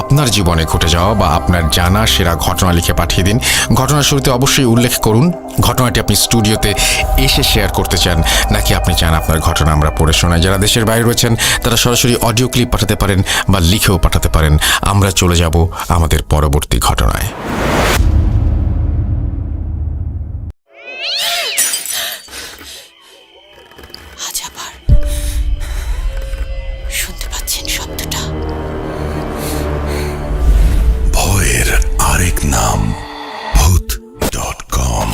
আপনার জীবনে ঘটে যাওয়া বা আপনার জানা সেরা ঘটনা লিখে পাঠিয়ে দিন। ঘটনার শুরুতে অবশ্যই উল্লেখ করুন ঘটনাটি আপনি স্টুডিওতে এসে শেয়ার করতে চান, নাকি আপনি চান আপনার ঘটনা আমরা পড়ে শোনাই। যারা দেশের বাইরে রয়েছেন তারা সরাসরি অডিও ক্লিপ পাঠাতে পারেন বা লিখেও পাঠাতে পারেন। আমরা চলে যাব আমাদের পরবর্তী ঘটনায়। আজ আবার শুনতে পাচ্ছেন শব্দটা? ভয়ের আরেক নাম bhuth.com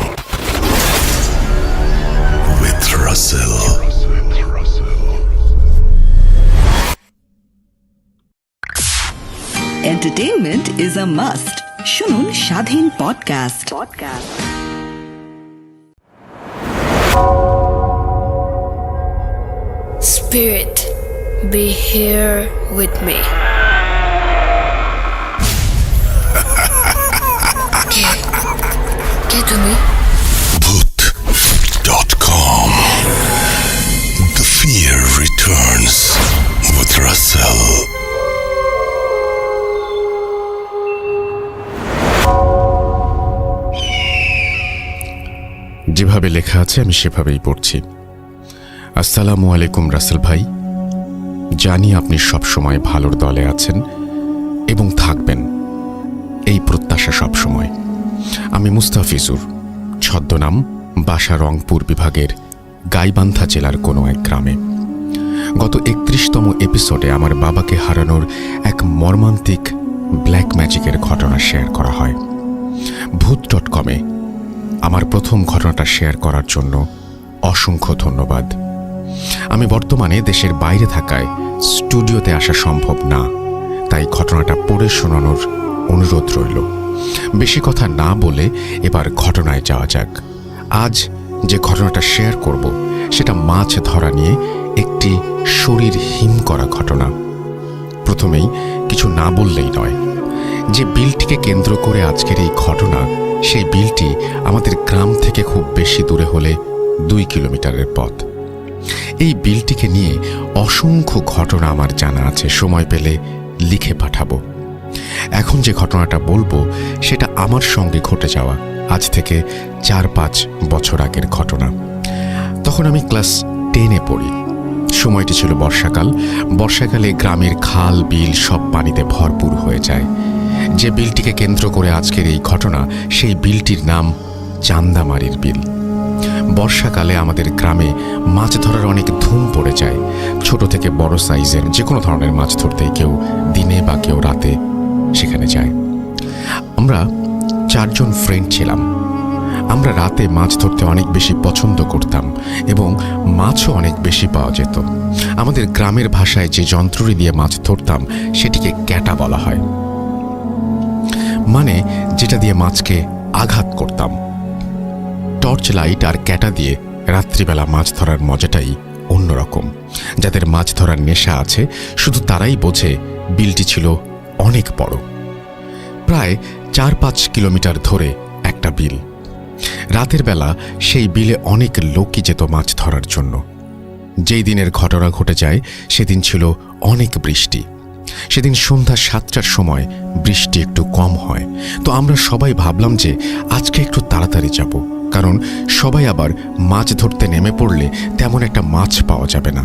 with Russell. Entertainment is a must. শুনুন স্বাধীন podcast. Spirit, be here with me. কে তুমি? bhuth.com. The fear returns with Russell. যেভাবে লেখা আছে আমি সেভাবেই পড়ছি। আসসালামু আলাইকুম রাসেল ভাই, জানি আপনি সবসময় ভালোর দলে আছেন এবং থাকবেন, এই প্রত্যাশা সবসময়। আমি মুস্তাফিজুর, ছদ্মনাম, বাসা রংপুর বিভাগের গাইবান্ধা জেলার কোনো এক গ্রামে। গত 31তম এপিসোডে আমার বাবাকে হারানোর এক মর্মান্তিক ব্ল্যাক ম্যাজিকের ঘটনা শেয়ার করা হয়। bhuth.com-এ আমার প্রথম ঘটনাটা শেয়ার করার জন্য অসংখ্য ধন্যবাদ। আমি বর্তমানে দেশের বাইরে থাকায় স্টুডিওতে আসা সম্ভব না, তাই ঘটনাটা পড়ে শোনানোর অনুরোধ রইল। বেশি কথা না বলে এবার ঘটনায় যাওয়া যাক। আজ যে ঘটনাটা শেয়ার করব সেটা মাছ ধরা নিয়ে একটি শরীর হিম করা ঘটনা। প্রথমেই কিছু না বললেই নয়, যে বিলটিকে কেন্দ্র করে আজকের এই ঘটনা, সেই বিলটি আমাদের গ্রাম থেকে খুব বেশি দূরে হলে 2 কিলোমিটারের পথ। এই বিলটিকে নিয়ে অসংখ্য ঘটনা আমার জানা আছে, সময় পেলে লিখে পাঠাবো। এখন যে ঘটনাটা বলবো সেটা আমার সঙ্গে ঘটে যাওয়া আজ থেকে 4-5 বছর আগের ঘটনা। তখন আমি ক্লাস 10-এ পড়ি। সময়টি ছিল বর্ষাকাল। বর্ষাকালে গ্রামের খাল বিল সব পানিতে ভরপুর হয়ে যায়। যে বিলটিকে কেন্দ্র করে আজকের এই ঘটনা, সেই বিলটির নাম চান্দামারির বিল। বর্ষাকালে আমাদের গ্রামে মাছ ধরার অনেক ধুম পড়ে যায়। ছোট থেকে বড় সাইজের যে কোনো ধরনের মাছ ধরতে কেউ দিনে বা কেউ রাতে সেখানে যায়। আমরা 4 জন ফ্রেন্ড ছিলাম। আমরা রাতে মাছ ধরতে অনেক বেশি পছন্দ করতাম এবং মাছও অনেক বেশি পাওয়া যেত। আমাদের গ্রামের ভাষায় যে যন্ত্রটি দিয়ে মাছ ধরতাম সেটিকে ক্যাটা বলা হয়, মানে যেটা দিয়ে মাছকে আঘাত করতাম। টর্চ লাইট আর ক্যাটা দিয়ে রাত্রিবেলা মাছ ধরার মজাটাই অন্যরকম। যাদের মাছ ধরার নেশা আছে শুধু তারাই বোঝে বিলটি ছিল অনেক বড়, প্রায় 4-5 কিলোমিটার ধরে একটা বিল। রাতের বেলা সেই বিলে অনেক লোকই যেত মাছ ধরার জন্য। যেই দিনের ঘটনা ঘটে যায় সেদিন ছিল অনেক বৃষ্টি। সেদিন সন্ধ্যা 7টার সময় বৃষ্টি একটু কম হয়। তো আমরা সবাই ভাবলাম যে আজকে একটু তাড়াতাড়ি যাব, কারণ সবাই আবার মাছ ধরতে নেমে পড়লে তেমন একটা মাছ পাওয়া যাবে না।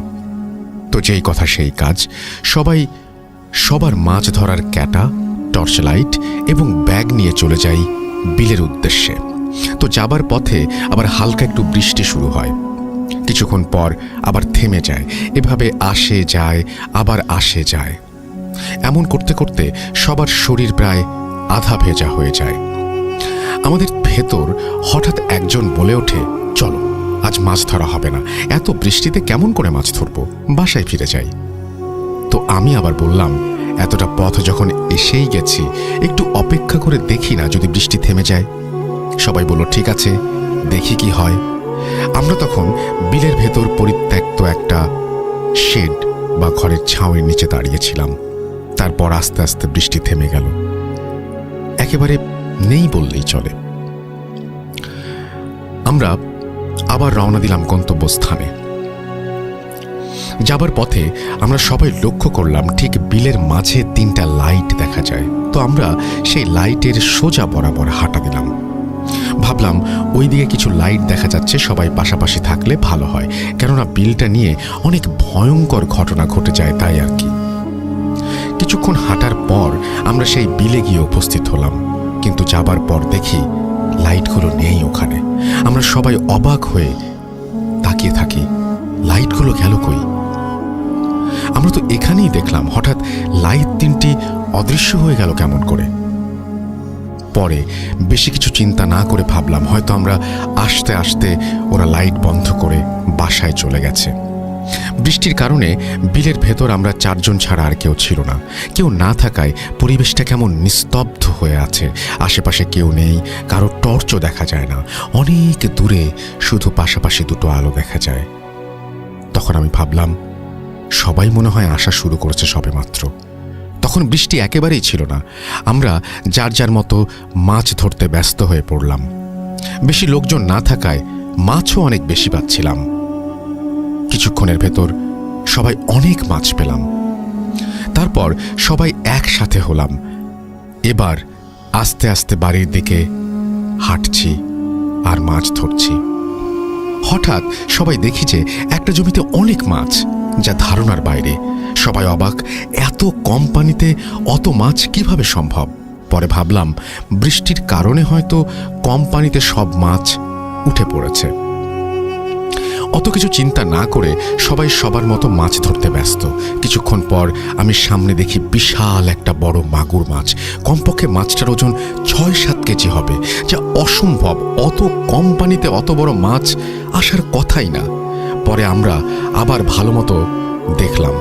তো যেই কথা সেই কাজ, সবাই সবার মাছ ধরার ক্যাটা, টর্চ লাইট এবং ব্যাগ নিয়ে চলে যাই বিলের উদ্দেশ্যে। তো যাবার পথে আবার হালকা একটু বৃষ্টি শুরু হয়, কিছুক্ষণ পর আবার থেমে যায়। এভাবে আসে যায়, আবার আসে যায়। এমন করতে করতে সবার শরীর প্রায় আধা ভেজা হয়ে যায়। আমাদের ভেতর হঠাৎ একজন বলে ওঠে, চলো আজ মাছ ধরা হবে না, এত বৃষ্টিতে কেমন করে মাছ ধরবো, বাসায় ফিরে যাই। তো আমি আবার বললাম, এতটা পথ যখন এসেই গেছি একটু অপেক্ষা করে দেখি না, যদি বৃষ্টি থেমে যায়। সবাই বলল ঠিক আছে, দেখি কি হয়। আমরা তখন বিলের ভেতর পরিত্যক্ত একটা শেড বা ঘরের ছাউনির নিচে দাঁড়িয়েছিলাম। তারপর আস্তে আস্তে বৃষ্টি থেমে গেল, একেবারে নেই বললেই চলে। আমরা আবার রওনা দিলাম গন্তব্যস্থানে। যাবার পথে আমরা সবাই লক্ষ্য করলাম ঠিক বিলের মাঝে 3টা লাইট দেখা যায়। তো আমরা সেই লাইটের সোজা বরাবর হাঁটা দিলাম। ভাবলাম ওই দিকে কিছু লাইট দেখা যাচ্ছে, সবাই পাশাপাশি থাকলে ভালো হয়, কেননা বিলটা নিয়ে অনেক ভয়ঙ্কর ঘটনা ঘটে যায়, তাই আর কি। কিছুক্ষণ হাঁটার পর আমরা সেই বিলে গিয়ে উপস্থিত হলাম, কিন্তু যাবার পর দেখি লাইটগুলো নেই ওখানে। আমরা সবাই অবাক হয়ে তাকিয়ে থাকি, লাইটগুলো গেল কই? আমরা তো এখানেই দেখলাম, হঠাৎ লাইট 3টি অদৃশ্য হয়ে গেল কেমন করে? পরে বেশি কিছু চিন্তা না করে ভাবলাম হয়তো আমরা আস্তে আস্তে ওরা লাইট বন্ধ করে বাসায় চলে গেছে। বৃষ্টির কারণে বিলের ভেতর আমরা 4 জন ছাড়া আর কেউ ছিল না। কেউ না থাকায় পরিবেশটা কেমন নিস্তব্ধ হয়ে আছে। আশেপাশে কেউ নেই, কারো টর্চও দেখা যায় না। অনেক দূরে শুধু পাশাপাশি 2টো আলো দেখা যায়। তখন আমি ভাবলাম সবাই মনে হয় আসা শুরু করেছে সবেমাত্র। তখন বৃষ্টি একেবারেই ছিল না। আমরা যার যার মতো মাছ ধরতে ব্যস্ত হয়ে পড়লাম। বেশি লোকজন না থাকায় মাছও অনেক বেশি পাচ্ছিলাম। কিছুক্ষণের ভেতর সবাই অনেক মাছ পেলাম। তারপর সবাই একসাথে হলাম। এবার আস্তে আস্তে বাড়ির দিকে হাঁটছি আর মাছ ধরছি। হঠাৎ সবাই দেখি যে একটা জমিতে অনেক মাছ, যা ধারণার বাইরে। সবাই অবাক, এত কম পানিতে অত মাছ কিভাবে সম্ভব? পরে ভাবলাম বৃষ্টির কারণে হয়তো কম পানিতে সব মাছ উঠে পড়েছে। অত কিছু চিন্তা না করে সবাই সবার মতো মাছ ধরতে ব্যস্ত। কিছুক্ষণ পর আমি সামনে দেখি বিশাল একটা বড় মাগুর মাছ। কমপক্ষে মাছটার ওজন 6-7 কেজি হবে, যা অসম্ভব। অত কম পানিতে অত বড় মাছ আসার কথাই না। পরে আমরা আবার ভালো মতো দেখলাম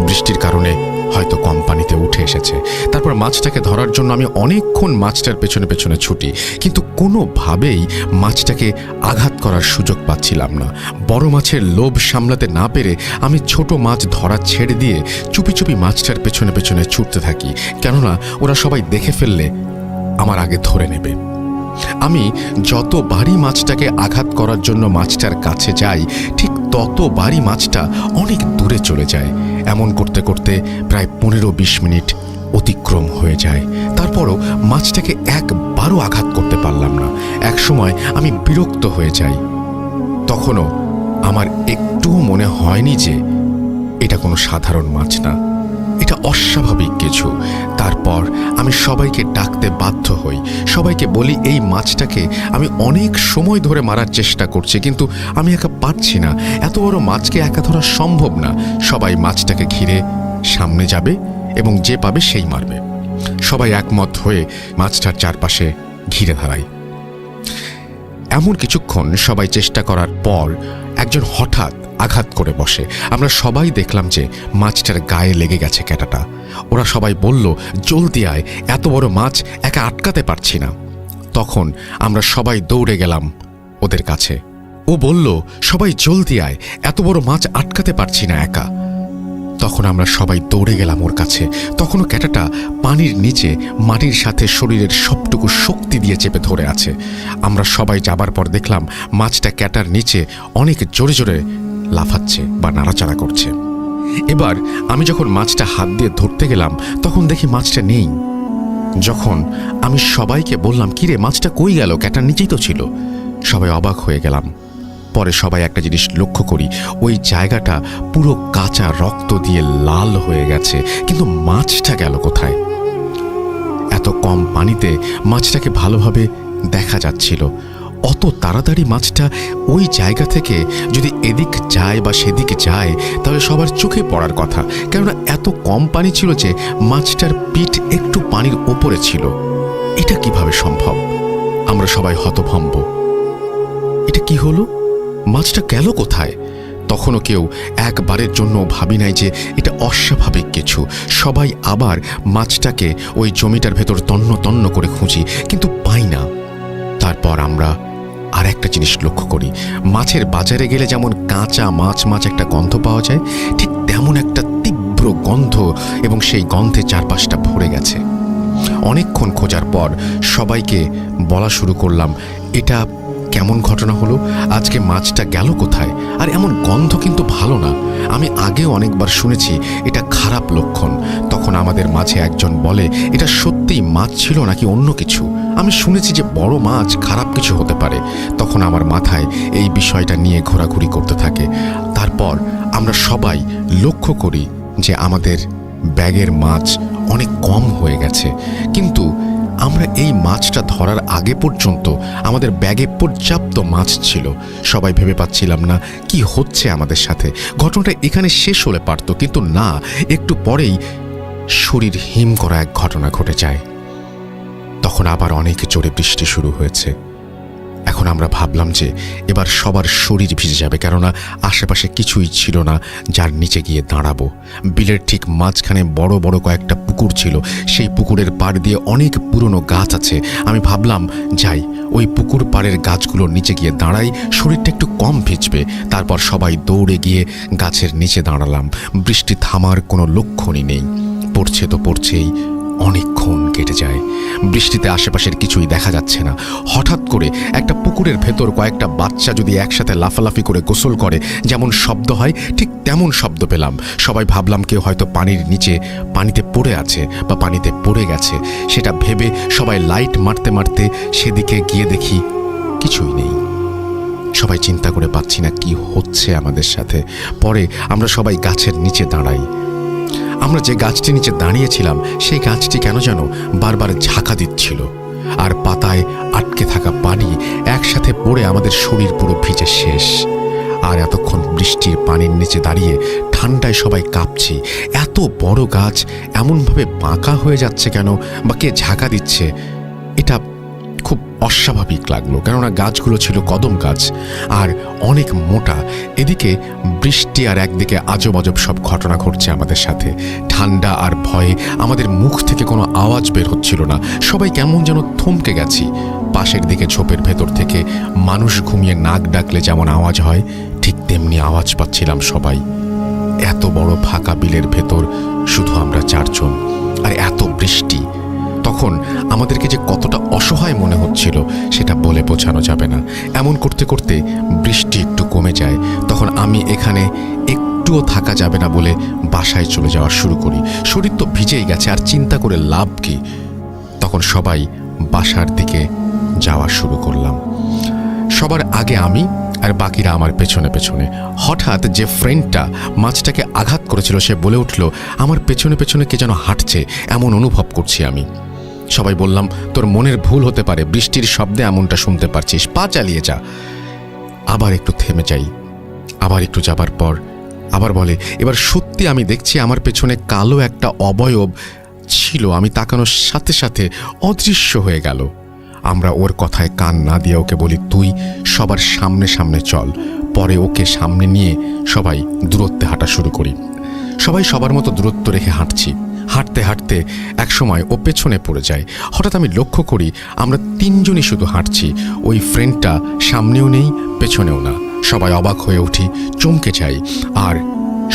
বৃষ্টির কারণে হয়তো কম পানিতে উঠে এসেছে। তারপর মাছটাকে ধরার জন্য আমি অনেকক্ষণ মাছটার পেছনে পেছনে ছুটি, কিন্তু কোনোভাবেই মাছটাকে আঘাত করার সুযোগ পাচ্ছিলাম না। বড় মাছের লোভ সামলাতে না পেরে আমি ছোট মাছ ধরা ছেড়ে দিয়ে চুপি চুপি মাছটার পেছনে পেছনে ছুটতে থাকি, কেননা ওরা সবাই দেখে ফেললে আমার আগে ধরে নেবে। আমি যতবারই মাছটাকে আঘাত করার জন্য মাছটার কাছে যাই, ঠিক ততবারই মাছটা অনেক দূরে চলে যায়। এমন করতে করতে প্রায় 15-20 মিনিট অতিক্রম হয়ে যায়। তারপরও মাছটাকে একবারও আঘাত করতে পারলাম না। এক সময় আমি বিরক্ত হয়ে যাই। তখনও আমার একটুও মনে হয়নি যে এটা কোনো সাধারণ মাছ না, এটা অস্বাভাবিক কিছু। তারপর আমি সবাইকে ডাকতে বাধ্য হই, সবাইকে বলি এই মাছটাকে আমি অনেক সময় ধরে মারার চেষ্টা করছি, কিন্তু আমি একা পারছি না, এত বড় মাছকে একা ধরা সম্ভব না। সবাই মাছটাকে ঘিরে সামনে যাবে এবং যে পাবে সেই মারবে। সবাই একমত হয়ে মাছটার চারপাশে ঘিরে দাঁড়ায়। এমন কিছুক্ষণ সবাই চেষ্টা করার পর একজন হঠাৎ আঘাত করে বসে। আমরা সবাই দেখলাম যে মাছটার গায়ে লেগে গেছে ক্যাটাটা। ওরা সবাই বলল, জলদি আয়, এত বড় মাছ একা আটকাতে পারছি না। তখন আমরা সবাই দৌড়ে গেলাম ওদের কাছে। ও বলল, সবাই জলদি আয়, এত বড় মাছ আটকাতে পারছি না একা। তখন আমরা সবাই দৌড়ে গেলাম ওর কাছে। তখনও ক্যাটাটা পানির নিচে মাটির সাথে শরীরের সবটুকু শক্তি দিয়ে চেপে ধরে আছে। আমরা সবাই যাবার পর দেখলাম মাছটা ক্যাটার নিচে অনেক জোরে জোরে লাফাচ্ছে বা নাড়াচাড়া করছে। এবার আমি যখন মাছটা হাত দিয়ে ধরতে গেলাম তখন দেখি মাছটা নেই। যখন আমি সবাইকে বললাম, কিরে মাছটা কই গেল, ক্যাটার নিচেই তো ছিল, সবাই অবাক হয়ে গেলাম। পরে সবাই একটা জিনিস লক্ষ্য করি, ওই জায়গাটা পুরো কাঁচা রক্ত দিয়ে লাল হয়ে গেছে, কিন্তু মাছটা গেল কোথায়? এত কম পানিতে মাছটাকে ভালোভাবে দেখা যাচ্ছিল। অত তাড়াতাড়ি মাছটা ওই জায়গা থেকে যদি এদিক যায় বা সেদিকে যায় তাহলে সবার চোখে পড়ার কথা, কেননা এত কম পানি ছিল যে মাছটার পিঠ একটু পানির ওপরে ছিল। এটা কিভাবে সম্ভব? আমরা সবাই হতভম্ব। এটা কি হলো? মাছটা গেল কোথায়? তখনও কেউ একবারের জন্য ভাবি নাই যে এটা অস্বাভাবিক কিছু। সবাই আবার মাছটাকে ওই জমিটার ভেতর তন্ন তন্ন করে খুঁজি, কিন্তু পাই না। তারপর আমরা আর একটা জিনিস লক্ষ্য করি, মাছের বাজারে গেলে যেমন কাঁচা মাছ মাছ একটা গন্ধ পাওয়া যায়, ঠিক তেমন একটা তীব্র গন্ধ, এবং সেই গন্ধে চারপাশটা ভরে গেছে। অনেকক্ষণ খোঁজার পর সবাইকে বলা শুরু করলাম, এটা কেমন ঘটনা হলো? আজকে মাছটা গেল কোথায়? আর এমন গন্ধ কিন্তু ভালো না, আমি আগেও অনেকবার শুনেছি এটা খারাপ লক্ষণ। তখন আমাদের মাঝে একজন বলে, এটা সত্যিই মাছ ছিল নাকি অন্য কিছু? আমি শুনেছি যে বড় মাছ খারাপ কিছু হতে পারে। তখন আমার মাথায় এই বিষয়টা নিয়ে ঘোরাঘুরি করতে থাকে। তারপর আমরা সবাই লক্ষ্য করি যে আমাদের ব্যাগের মাছ অনেক কম হয়ে গেছে, কিন্তু আমরা এই মাছটা ধরার আগে পর্যন্ত আমাদের ব্যাগে পর্যাপ্ত মাছ ছিল। সবাই ভেবে পাচ্ছিলাম না কি হচ্ছে আমাদের সাথে। ঘটনাটা এখানে শেষ হলে পারত, কিন্তু না, একটু পরেই শরীর হিম করা এক ঘটনা ঘটে যায়। তখন আবার অনেক জোরে বৃষ্টি শুরু হয়েছে। এখন আমরা ভাবলাম যে এবার সবার শরীর ভিজে যাবে, কেননা আশেপাশে কিছুই ছিল না যার নিচে গিয়ে দাঁড়াবো। বিলের ঠিক মাঝখানে বড় বড় কয়েকটা পুকুর ছিল। সেই পুকুরের পাড় দিয়ে অনেক পুরনো গাছ আছে। আমি ভাবলাম যাই, ওই পুকুর পাড়ের গাছগুলোর নিচে গিয়ে দাঁড়াই, শরীরটা একটু কম ভিজবে। তারপর সবাই দৌড়ে গিয়ে গাছের নিচে দাঁড়ালাম। বৃষ্টি থামার কোনো লক্ষণই নেই, পড়ছে তো পড়ছেই। অনেকক্ষণ কেটে যায়, বৃষ্টিতে আশেপাশের কিছুই দেখা যাচ্ছে না। হঠাৎ করে একটা পুকুরের ভেতর কয়েকটা বাচ্চা যদি একসাথে লাফালাফি করে গোসল করে যেমন শব্দ হয়, ঠিক তেমন শব্দ পেলাম। সবাই ভাবলাম কেউ হয়তো পানির নিচে পানিতে পড়ে আছে বা পানিতে পড়ে গেছে। সেটা ভেবে সবাই লাইট মারতে মারতে সেদিকে গিয়ে দেখি কিছুই নেই। সবাই চিন্তা করে পাচ্ছি না কি হচ্ছে আমাদের সাথে। পরে আমরা সবাই গাছের নিচে দাঁড়াই। আমরা যে গাছটির নিচে দাঁড়িয়েছিলাম সেই গাছটি কেন যেন বারবার ঝাঁকা দিচ্ছিল, আর পাতায় আটকে থাকা পানি একসাথে পড়ে আমাদের শরীর পুরো ভিজে শেষ। আর এতক্ষণ বৃষ্টির পানির নিচে দাঁড়িয়ে ঠান্ডায় সবাই কাঁপছি। এত বড় গাছ এমনভাবে বাঁকা হয়ে যাচ্ছে কেন, বা কে ঝাঁকা দিচ্ছে, এটা খুব অস্বাভাবিক লাগলো। কেননা গাছগুলো ছিল কদম গাছ আর অনেক মোটা। এদিকে বৃষ্টি আর একদিকে আজব আজব সব ঘটনা ঘটছে আমাদের সাথে। ঠান্ডা আর ভয়ে আমাদের মুখ থেকে কোনো আওয়াজ বের হচ্ছিল না। সবাই কেমন যেন থমকে গেছি। পাশের দিকে ঝোপের ভেতর থেকে মানুষ ঘুমিয়ে নাক ডাকলে যেমন আওয়াজ হয়, ঠিক তেমনি আওয়াজ পাচ্ছিলাম সবাই। এত বড় ফাঁকা বিলের ভেতর শুধু আমরা 4 জন, আর এত বৃষ্টি। তখন আমাদেরকে যে কতটা অসহায় মনে হচ্ছিল সেটা বলে বোঝানো যাবে না। এমন করতে করতে বৃষ্টি একটু কমে যায়। তখন আমি এখানে একটুও থাকা যাবে না বলে বাসায় চলে যাওয়া শুরু করি। শরীর তো ভিজেই গেছে, আর চিন্তা করে লাভ কি। তখন সবাই বাসার দিকে যাওয়া শুরু করলাম। সবার আগে আমি, আর বাকিরা আমার পেছনে পেছনে। হঠাৎ যে ফ্রেন্ডটা মাছটাকে আঘাত করেছিল সে বলে উঠল, আমার পেছনে পেছনে কে যেন হাঁটছে, এমন অনুভব করছি আমি। সবাই বললাম, তোর মনের ভুল হতে পারে, বৃষ্টির শব্দে এমনটা শুনতে পারছিস, পা চালিয়ে যা। আবার একটু থেমে যাই, আবার একটু যাবার পর আবার বলে, এবার সত্যি আমি দেখছি আমার পেছনে কালো একটা অবয়ব ছিল। আমি তাকানোর সাথে সাথে অদৃশ্য হয়ে গেল। আমরা ওর কথায় কান না দিয়ে ওকে বলি, তুই সবার সামনে সামনে চল। পরে ওকে সামনে নিয়ে সবাই দূরত্বে হাঁটা শুরু করি। সবাই সবার মতো দূরত্ব রেখে হাঁটছি। হাঁটতে হাঁটতে একসময় ও পেছনে পড়ে যায়। হঠাৎ আমি লক্ষ্য করি আমরা 3 জনই শুধু হাঁটছি, ওই ফ্রেন্ডটা সামনেও নেই পেছনেও না। সবাই অবাক হয়ে উঠি, চমকে যাই, আর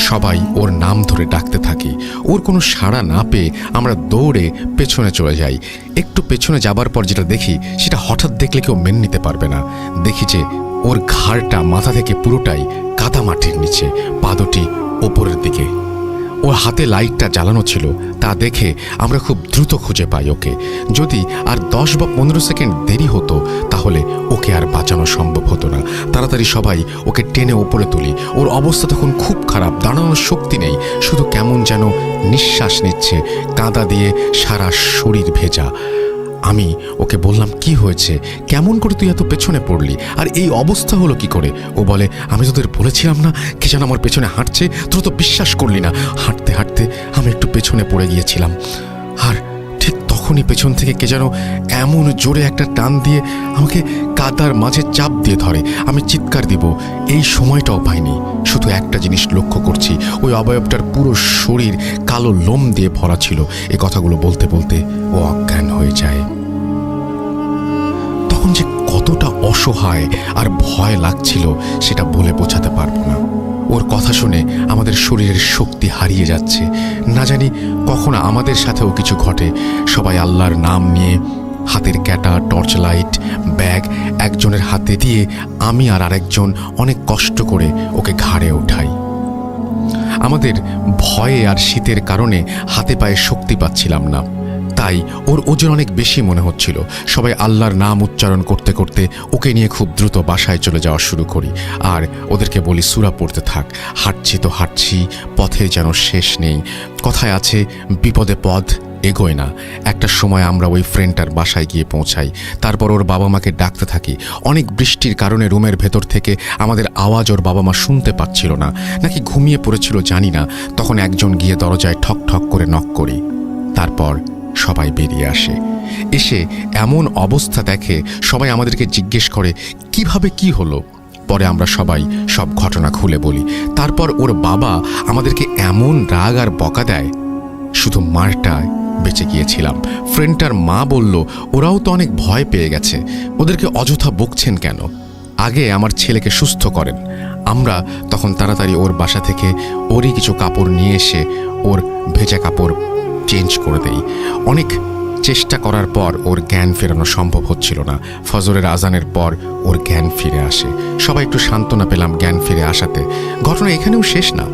সবাই ওর নাম ধরে ডাকতে থাকি। ওর কোনো সাড়া না পেয়ে আমরা দৌড়ে পেছনে চলে যাই। একটু পেছনে যাবার পর যেটা দেখি সেটা হঠাৎ দেখলে কেউ মেনে নিতে পারবে না। দেখি যে ওর ঘাড়টা মাথা থেকে পুরোটাই কাদা মাটির নিচে, পা দুটি ওপরের দিকে। ওর হাতে লাইটটা জ্বালানো ছিল, তা দেখে আমরা খুব দ্রুত খুঁজে পাই ওকে। যদি আর 10 বা 15 সেকেন্ড দেরি হতো তাহলে ওকে আর বাঁচানো সম্ভব হতো না। তাড়াতাড়ি সবাই ওকে টেনে ওপরে তুলি। ওর অবস্থা তখন খুব খারাপ, দাঁড়ানোর শক্তি নেই, শুধু কেমন যেন নিঃশ্বাস নিচ্ছে, কাদা দিয়ে সারা শরীর ভেজা। আমি ওকে বললাম, কি হয়েছে, কেমন করে তুই এত পেছনে পড়লি, আর এই অবস্থা হলো কি করে? ও বলে, আমি তোদের বলেছিলাম না কে যেন আমার পেছনে হাঁটছে, তোরা তো বিশ্বাস করলি না। হাঁটতে হাঁটতে আমি একটু পেছনে পড়ে গিয়েছিলাম, আর ঠিক তখনই পেছন থেকে কে যেন এমন জোরে একটা টান দিয়ে আমাকে কাদার মাঝে চাপ দিয়ে ধরে। আমি চিৎকার দিব, এই সময়টাও পাইনি। শুধু একটা জিনিস লক্ষ্য করছি, ওই অবয়বটার পুরো শরীর কালো লোম দিয়ে ভরা ছিল। এই কথাগুলো বলতে বলতে ও অজ্ঞান হয়ে যায়। তখন যে কতটা অসহায় আর ভয় লাগছিল সেটা বলে বোঝাতে পারবো না। ওর কথা শুনে আমাদের শরীরের শক্তি হারিয়ে যাচ্ছে। না জানি কখন আমাদের সাথেও কিছু ঘটে। সবাই আল্লাহর নাম নিয়ে হাতের ক্যাটা, টর্চ লাইট, ব্যাগ একজনের হাতে দিয়ে আমি আর আরেকজন অনেক কষ্ট করে ওকে ঘাড়ে ওঠাই। আমাদের ভয়ে আর শীতের কারণে হাতে পায়ে শক্তি পাচ্ছিলাম না, তাই ওর ওজন অনেক বেশি মনে হচ্ছিল। সবাই আল্লাহর নাম উচ্চারণ করতে করতে ওকে নিয়ে খুব দ্রুত বাসায় চলে যাওয়া শুরু করি, আর ওদেরকে বলি সূরা পড়তে থাক। হাঁটছি তো হাঁটছি, পথে যেন শেষ নেই। কথায় আছে, বিপদে পথ এগোয় না। একটা সময় আমরা ওই ফ্রেন্ডটার বাসায় গিয়ে পৌঁছাই। তারপর ওর বাবা মাকে ডাকতে থাকি। অনেক বৃষ্টির কারণে রুমের ভেতর থেকে আমাদের আওয়াজ ওর বাবা মা শুনতে পাচ্ছিল না, নাকি ঘুমিয়ে পড়েছিল জানি না। তখন একজন গিয়ে দরজায় ঠক ঠক করে নক করি। তারপর সবাই বেরিয়ে আসে। এসে এমন অবস্থা দেখে সবাই আমাদেরকে জিজ্ঞেস করে, কিভাবে কি হলো। পরে আমরা সবাই সব ঘটনা খুলে বলি। তারপর ওর বাবা আমাদেরকে এমন রাগ আর বকা দেয়, শুধু মারটায় বেঁচে গিয়েছিলাম। ফ্রেন্ডটার মা বলল, ওরাও তো অনেক ভয় পেয়ে গেছে, ওদেরকে অযথা বকছেন কেন, আগে আমার ছেলেকে সুস্থ করেন। আমরা তখন তাড়াতাড়ি ওর বাসা থেকে ওরই কিছু কাপড় নিয়ে এসে ওর ভেজা কাপড় চেঞ্জ করে দেই। অনেক চেষ্টা করার পর ওর জ্ঞান ফেরানো সম্ভব হচ্ছিল না। ফজরের আজানের পর ওর জ্ঞান ফিরে আসে। সবাই একটু সান্ত্বনা পেলাম জ্ঞান ফিরে আসাতে। ঘটনা এখানেও শেষ না।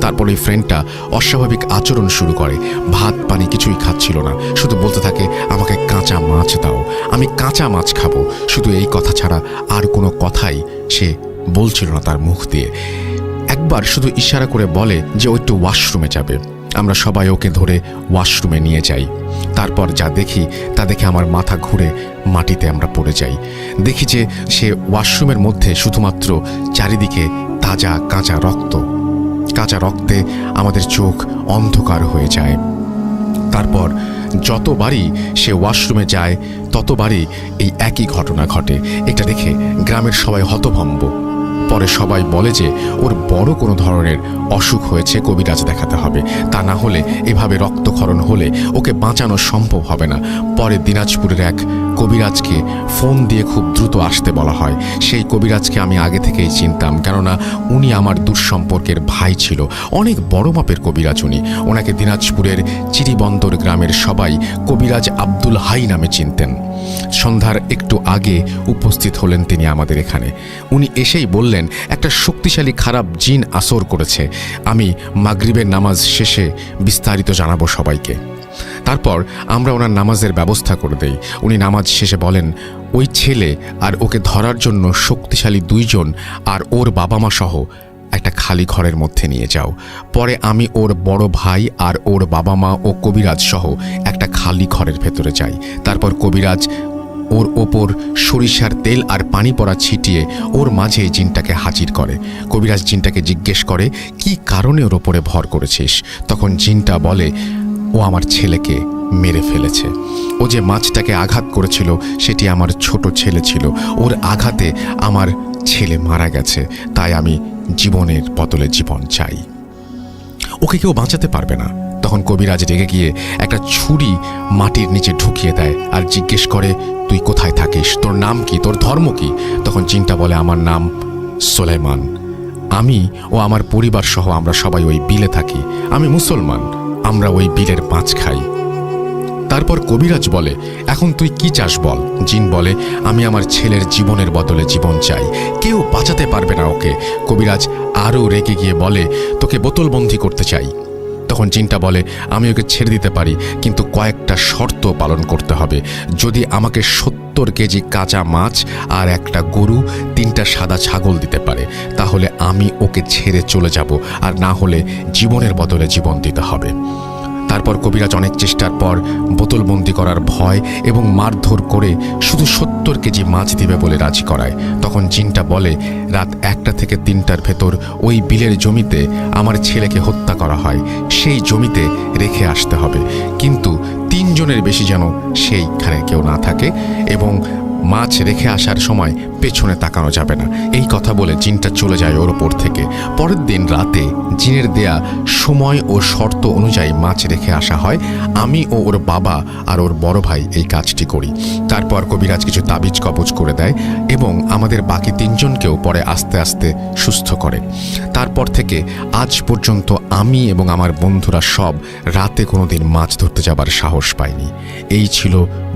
তারপর ওই ফ্রেন্ডটা অস্বাভাবিক আচরণ শুরু করে। ভাত পানি কিছুই খাচ্ছিল না, শুধু বলতে থাকে, আমাকে কাঁচা মাছ দাও, আমি কাঁচা মাছ খাবো। শুধু এই কথা ছাড়া আর কোনো কথাই সে বলছিল না তার মুখ দিয়ে। একবার শুধু ইশারা করে বলে যে ও একটু ওয়াশরুমে যাবে। আমরা সবাই ওকে ধরে ওয়াশরুমে নিয়ে যাই। তারপর যা দেখি তা দেখে আমার মাথা ঘুরে মাটিতে আমরা পড়ে যাই। দেখি যে সে ওয়াশরুমের মধ্যে শুধুমাত্র চারিদিকে তাজা কাঁচা রক্ত। কাঁচা রক্তে আমাদের চোখ অন্ধকার হয়ে যায়। তারপর যতবারই সে ওয়াশরুমে যায় ততবারই এই একই ঘটনা ঘটে। এটা দেখে গ্রামের সবাই হতভম্ব। পরে সবাই বলে যে ওর বড় কোনো ধরনের অসুখ হয়েছে, কবিরাজ দেখাতে হবে, তা না হলে এভাবে রক্তক্ষরণ হলে ওকে বাঁচানো সম্ভব হবে না। পরে দিনাজপুরের এক কবিরাজকে ফোন দিয়ে খুব দ্রুত আসতে বলা হয়। সেই কবিরাজকে আমি আগে থেকেই চিনতাম, কেননা উনি আমার দুঃসম্পর্কের ভাই ছিল। অনেক বড় মাপের কবিরাজ উনি। ওনাকে দিনাজপুরের চিরিবন্দর গ্রামের সবাই কবিরাজ আব্দুল হাই নামে চিনতেন। সন্ধ্যার একটু আগে উপস্থিত হলেন তিনি আমাদের এখানে। উনি এসেই বললেন, একটা শক্তিশালী খারাপ জিন আসর করেছে। আমি মাগরিবের নামাজ শেষে বিস্তারিত জানাবো সবাইকে। তারপর আমরা ওনার নামাজের ব্যবস্থা করে দেই। উনি নামাজ শেষে বলেন, ওই ছেলে আর ওকে ধরার জন্য শক্তিশালী 2 জন আর ওর বাবা মা সহ একটা খালি ঘরের মধ্যে নিয়ে যাও। পরে আমি ওর বড় ভাই আর ওর বাবা মা ও কবিরাজ সহ একটা খালি ঘরের ভেতরে যাই। তারপর কবিরাজ ওর ওপর সরিষার তেল আর পানি পড়া ছিটিয়ে ওর মাঝে জিনটাকে হাজির করে। কবিরাজ জিনটাকে জিজ্ঞেস করে, কি কারণে ওর ওপরে ভর করেছিস? তখন জিনটা বলে, ও আমার ছেলেকে মেরে ফেলেছে। ও যে মাছটাকে আঘাত করেছিল সেটি আমার ছোট ছেলে ছিল। ওর আঘাতে আমার ছেলে মারা গেছে, তাই আমি জীবনের বদলে জীবন চাই। ওকে কেউ বাঁচাতে পারবে না। তখন কবিরাজ রেগে গিয়ে একটা ছুরি মাটির নিচে ঢুকিয়ে দেয় আর জিজ্ঞেস করে, তুই কোথায় থাকিস? তোর নাম কি? তোর ধর্ম কি? তখন জিনটা বলে, আমার নাম সুলাইমান। আমি ও আমার পরিবার সহ আমরা সবাই ওই বিলে থাকি। আমি মুসলমান, আমরা ওই বিলের মাছ খাই। তারপর কবিরাজ বলে, এখন তুই কি চাস বল? জিন বলে, আমি আমার ছেলের জীবনের বদলে জীবন চাই। কেউ বাঁচাতে পারবে না ওকে। কবিরাজ আরও রেগে গিয়ে বলে, তোকে বোতলবন্দি করতে চাই। তখন জিনটা বলে, আমি ওকে ছেড়ে দিতে পারি, কিন্তু কয়েকটা শর্ত পালন করতে হবে। যদি আমাকে 70 কেজি কাঁচা মাছ আর একটা গরু, 3টা সাদা ছাগল দিতে পারে, তাহলে আমি ওকে ছেড়ে চলে যাব, আর না হলে জীবনের বদলে জীবন দিতে হবে। তারপর কবিরাজ অনেক চেষ্টার পর বোতলবন্দি করার ভয় এবং মারধর করে শুধু 70 কেজি মাছ দিবে বলে রাজি করায়। তখন জিনটা বলে, রাত 1টা থেকে 3টার ভেতর ওই বিলের জমিতে আমার ছেলেকে হত্যা করা হয়, সেই জমিতে রেখে আসতে হবে, কিন্তু 3 জনের বেশি যেন সেইখানে কেউ না থাকে, এবং মাছ রেখে আসার সময় পেছনে তাকানো যাবে না। এই কথা বলে জিনটা চলে যায় ওর ওপর থেকে। পরের দিন রাতে জিনের দেয়া সময় ও শর্ত অনুযায়ী মাছ রেখে আসা হয়। আমি ও ওর বাবা আর ওর বড় ভাই এই কাজটি করি। তারপর কবিরাজ কিছু তাবিজ কবজ করে দেয় এবং আমাদের বাকি 3 জনকেও পরে আস্তে আস্তে সুস্থ করে। তারপর থেকে আজ পর্যন্ত আমি এবং আমার বন্ধুরা সব রাতে কোনোদিন মাছ ধরতে যাবার সাহস পাইনি। এই ছিল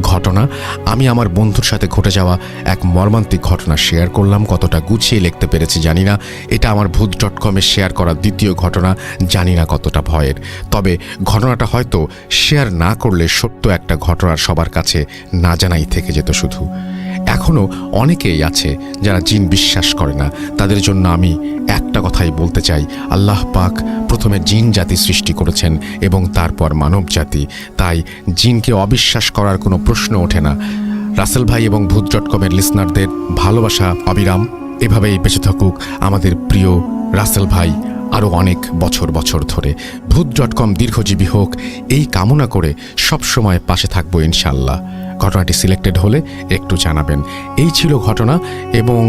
ঘটনা। আমি আমার বন্ধুর সাথে ঘটে যাওয়া এক মর্মান্তিক ঘটনা শেয়ার করলাম। কতটা গুছিয়ে লিখতে পেরেছি জানি না। এটা আমার ভূত.com-এ শেয়ার করা 2য় ঘটনা। জানি না কতটা ভয়ের, তবে ঘটনাটা হয়তো শেয়ার না করলে সত্য একটা ঘটনা সবার কাছে না জানাই থেকে যেত শুধু। এখনও অনেকেই আছে যারা জিন বিশ্বাস করে না। তাদের জন্য আমি একটা কথাই বলতে চাই, আল্লাহ পাক প্রথমে জিন জাতি সৃষ্টি করেছেন এবং তারপর মানব জাতি, তাই জিনকে অবিশ্বাস করার কোনো প্রশ্ন ওঠে না। রাসেল ভাই এবং ভূত.com-এর লিসনারদের ভালোবাসা অবিরাম। এভাবেই বেঁচে থাকুক আমাদের প্রিয় রাসেল ভাই আরও অনেক বছর বছর ধরে। ভূত.com দীর্ঘজীবী হোক এই কামনা করে সবসময় পাশে থাকবো ইনশাল্লাহ। ঘটনাটি সিলেক্টেড হলে একটু জানাবেন। এই ছিল ঘটনা, এবং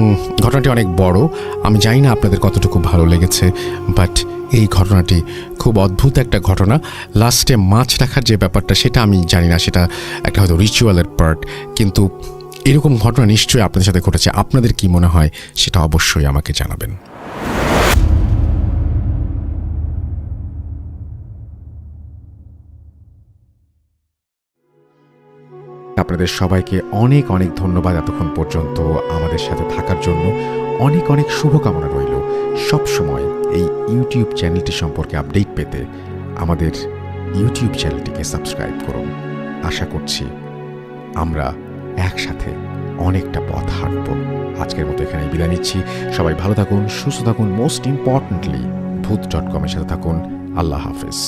ঘটনাটি অনেক বড়। আমি জানি না আপনাদের কতটুকু ভালো লেগেছে, বাট এই ঘটনাটি খুব অদ্ভুত একটা ঘটনা। লাস্টে মাছ রাখার যে ব্যাপারটা সেটা আমি জানি না, সেটা একটা হয়তো রিচুয়ালের পার্ট, কিন্তু এরকম ঘটনা নিশ্চয়ই আপনাদের সাথে ঘটেছে। আপনাদের কি মনে হয় সেটা অবশ্যই আমাকে জানাবেন। আপনাদের সবাইকে অনেক অনেক ধন্যবাদ এতক্ষণ পর্যন্ত আমাদের সাথে থাকার জন্য। অনেক অনেক শুভকামনা রইল। সব সময় এই ইউটিউব চ্যানেলটি সম্পর্কে আপডেট পেতে আমাদের ইউটিউব চ্যানেলটিকে সাবস্ক্রাইব করুন। আশা করছি আমরা একসাথে অনেকটা পথ হাঁটব। আজকের মতো এখানে বিদায় নিচ্ছি। সবাই ভালো থাকুন, সুস্থ থাকুন, মোস্ট ইম্পর্টেন্টলি ভূত.com-এর সাথে থাকুন। আল্লাহ হাফেজ।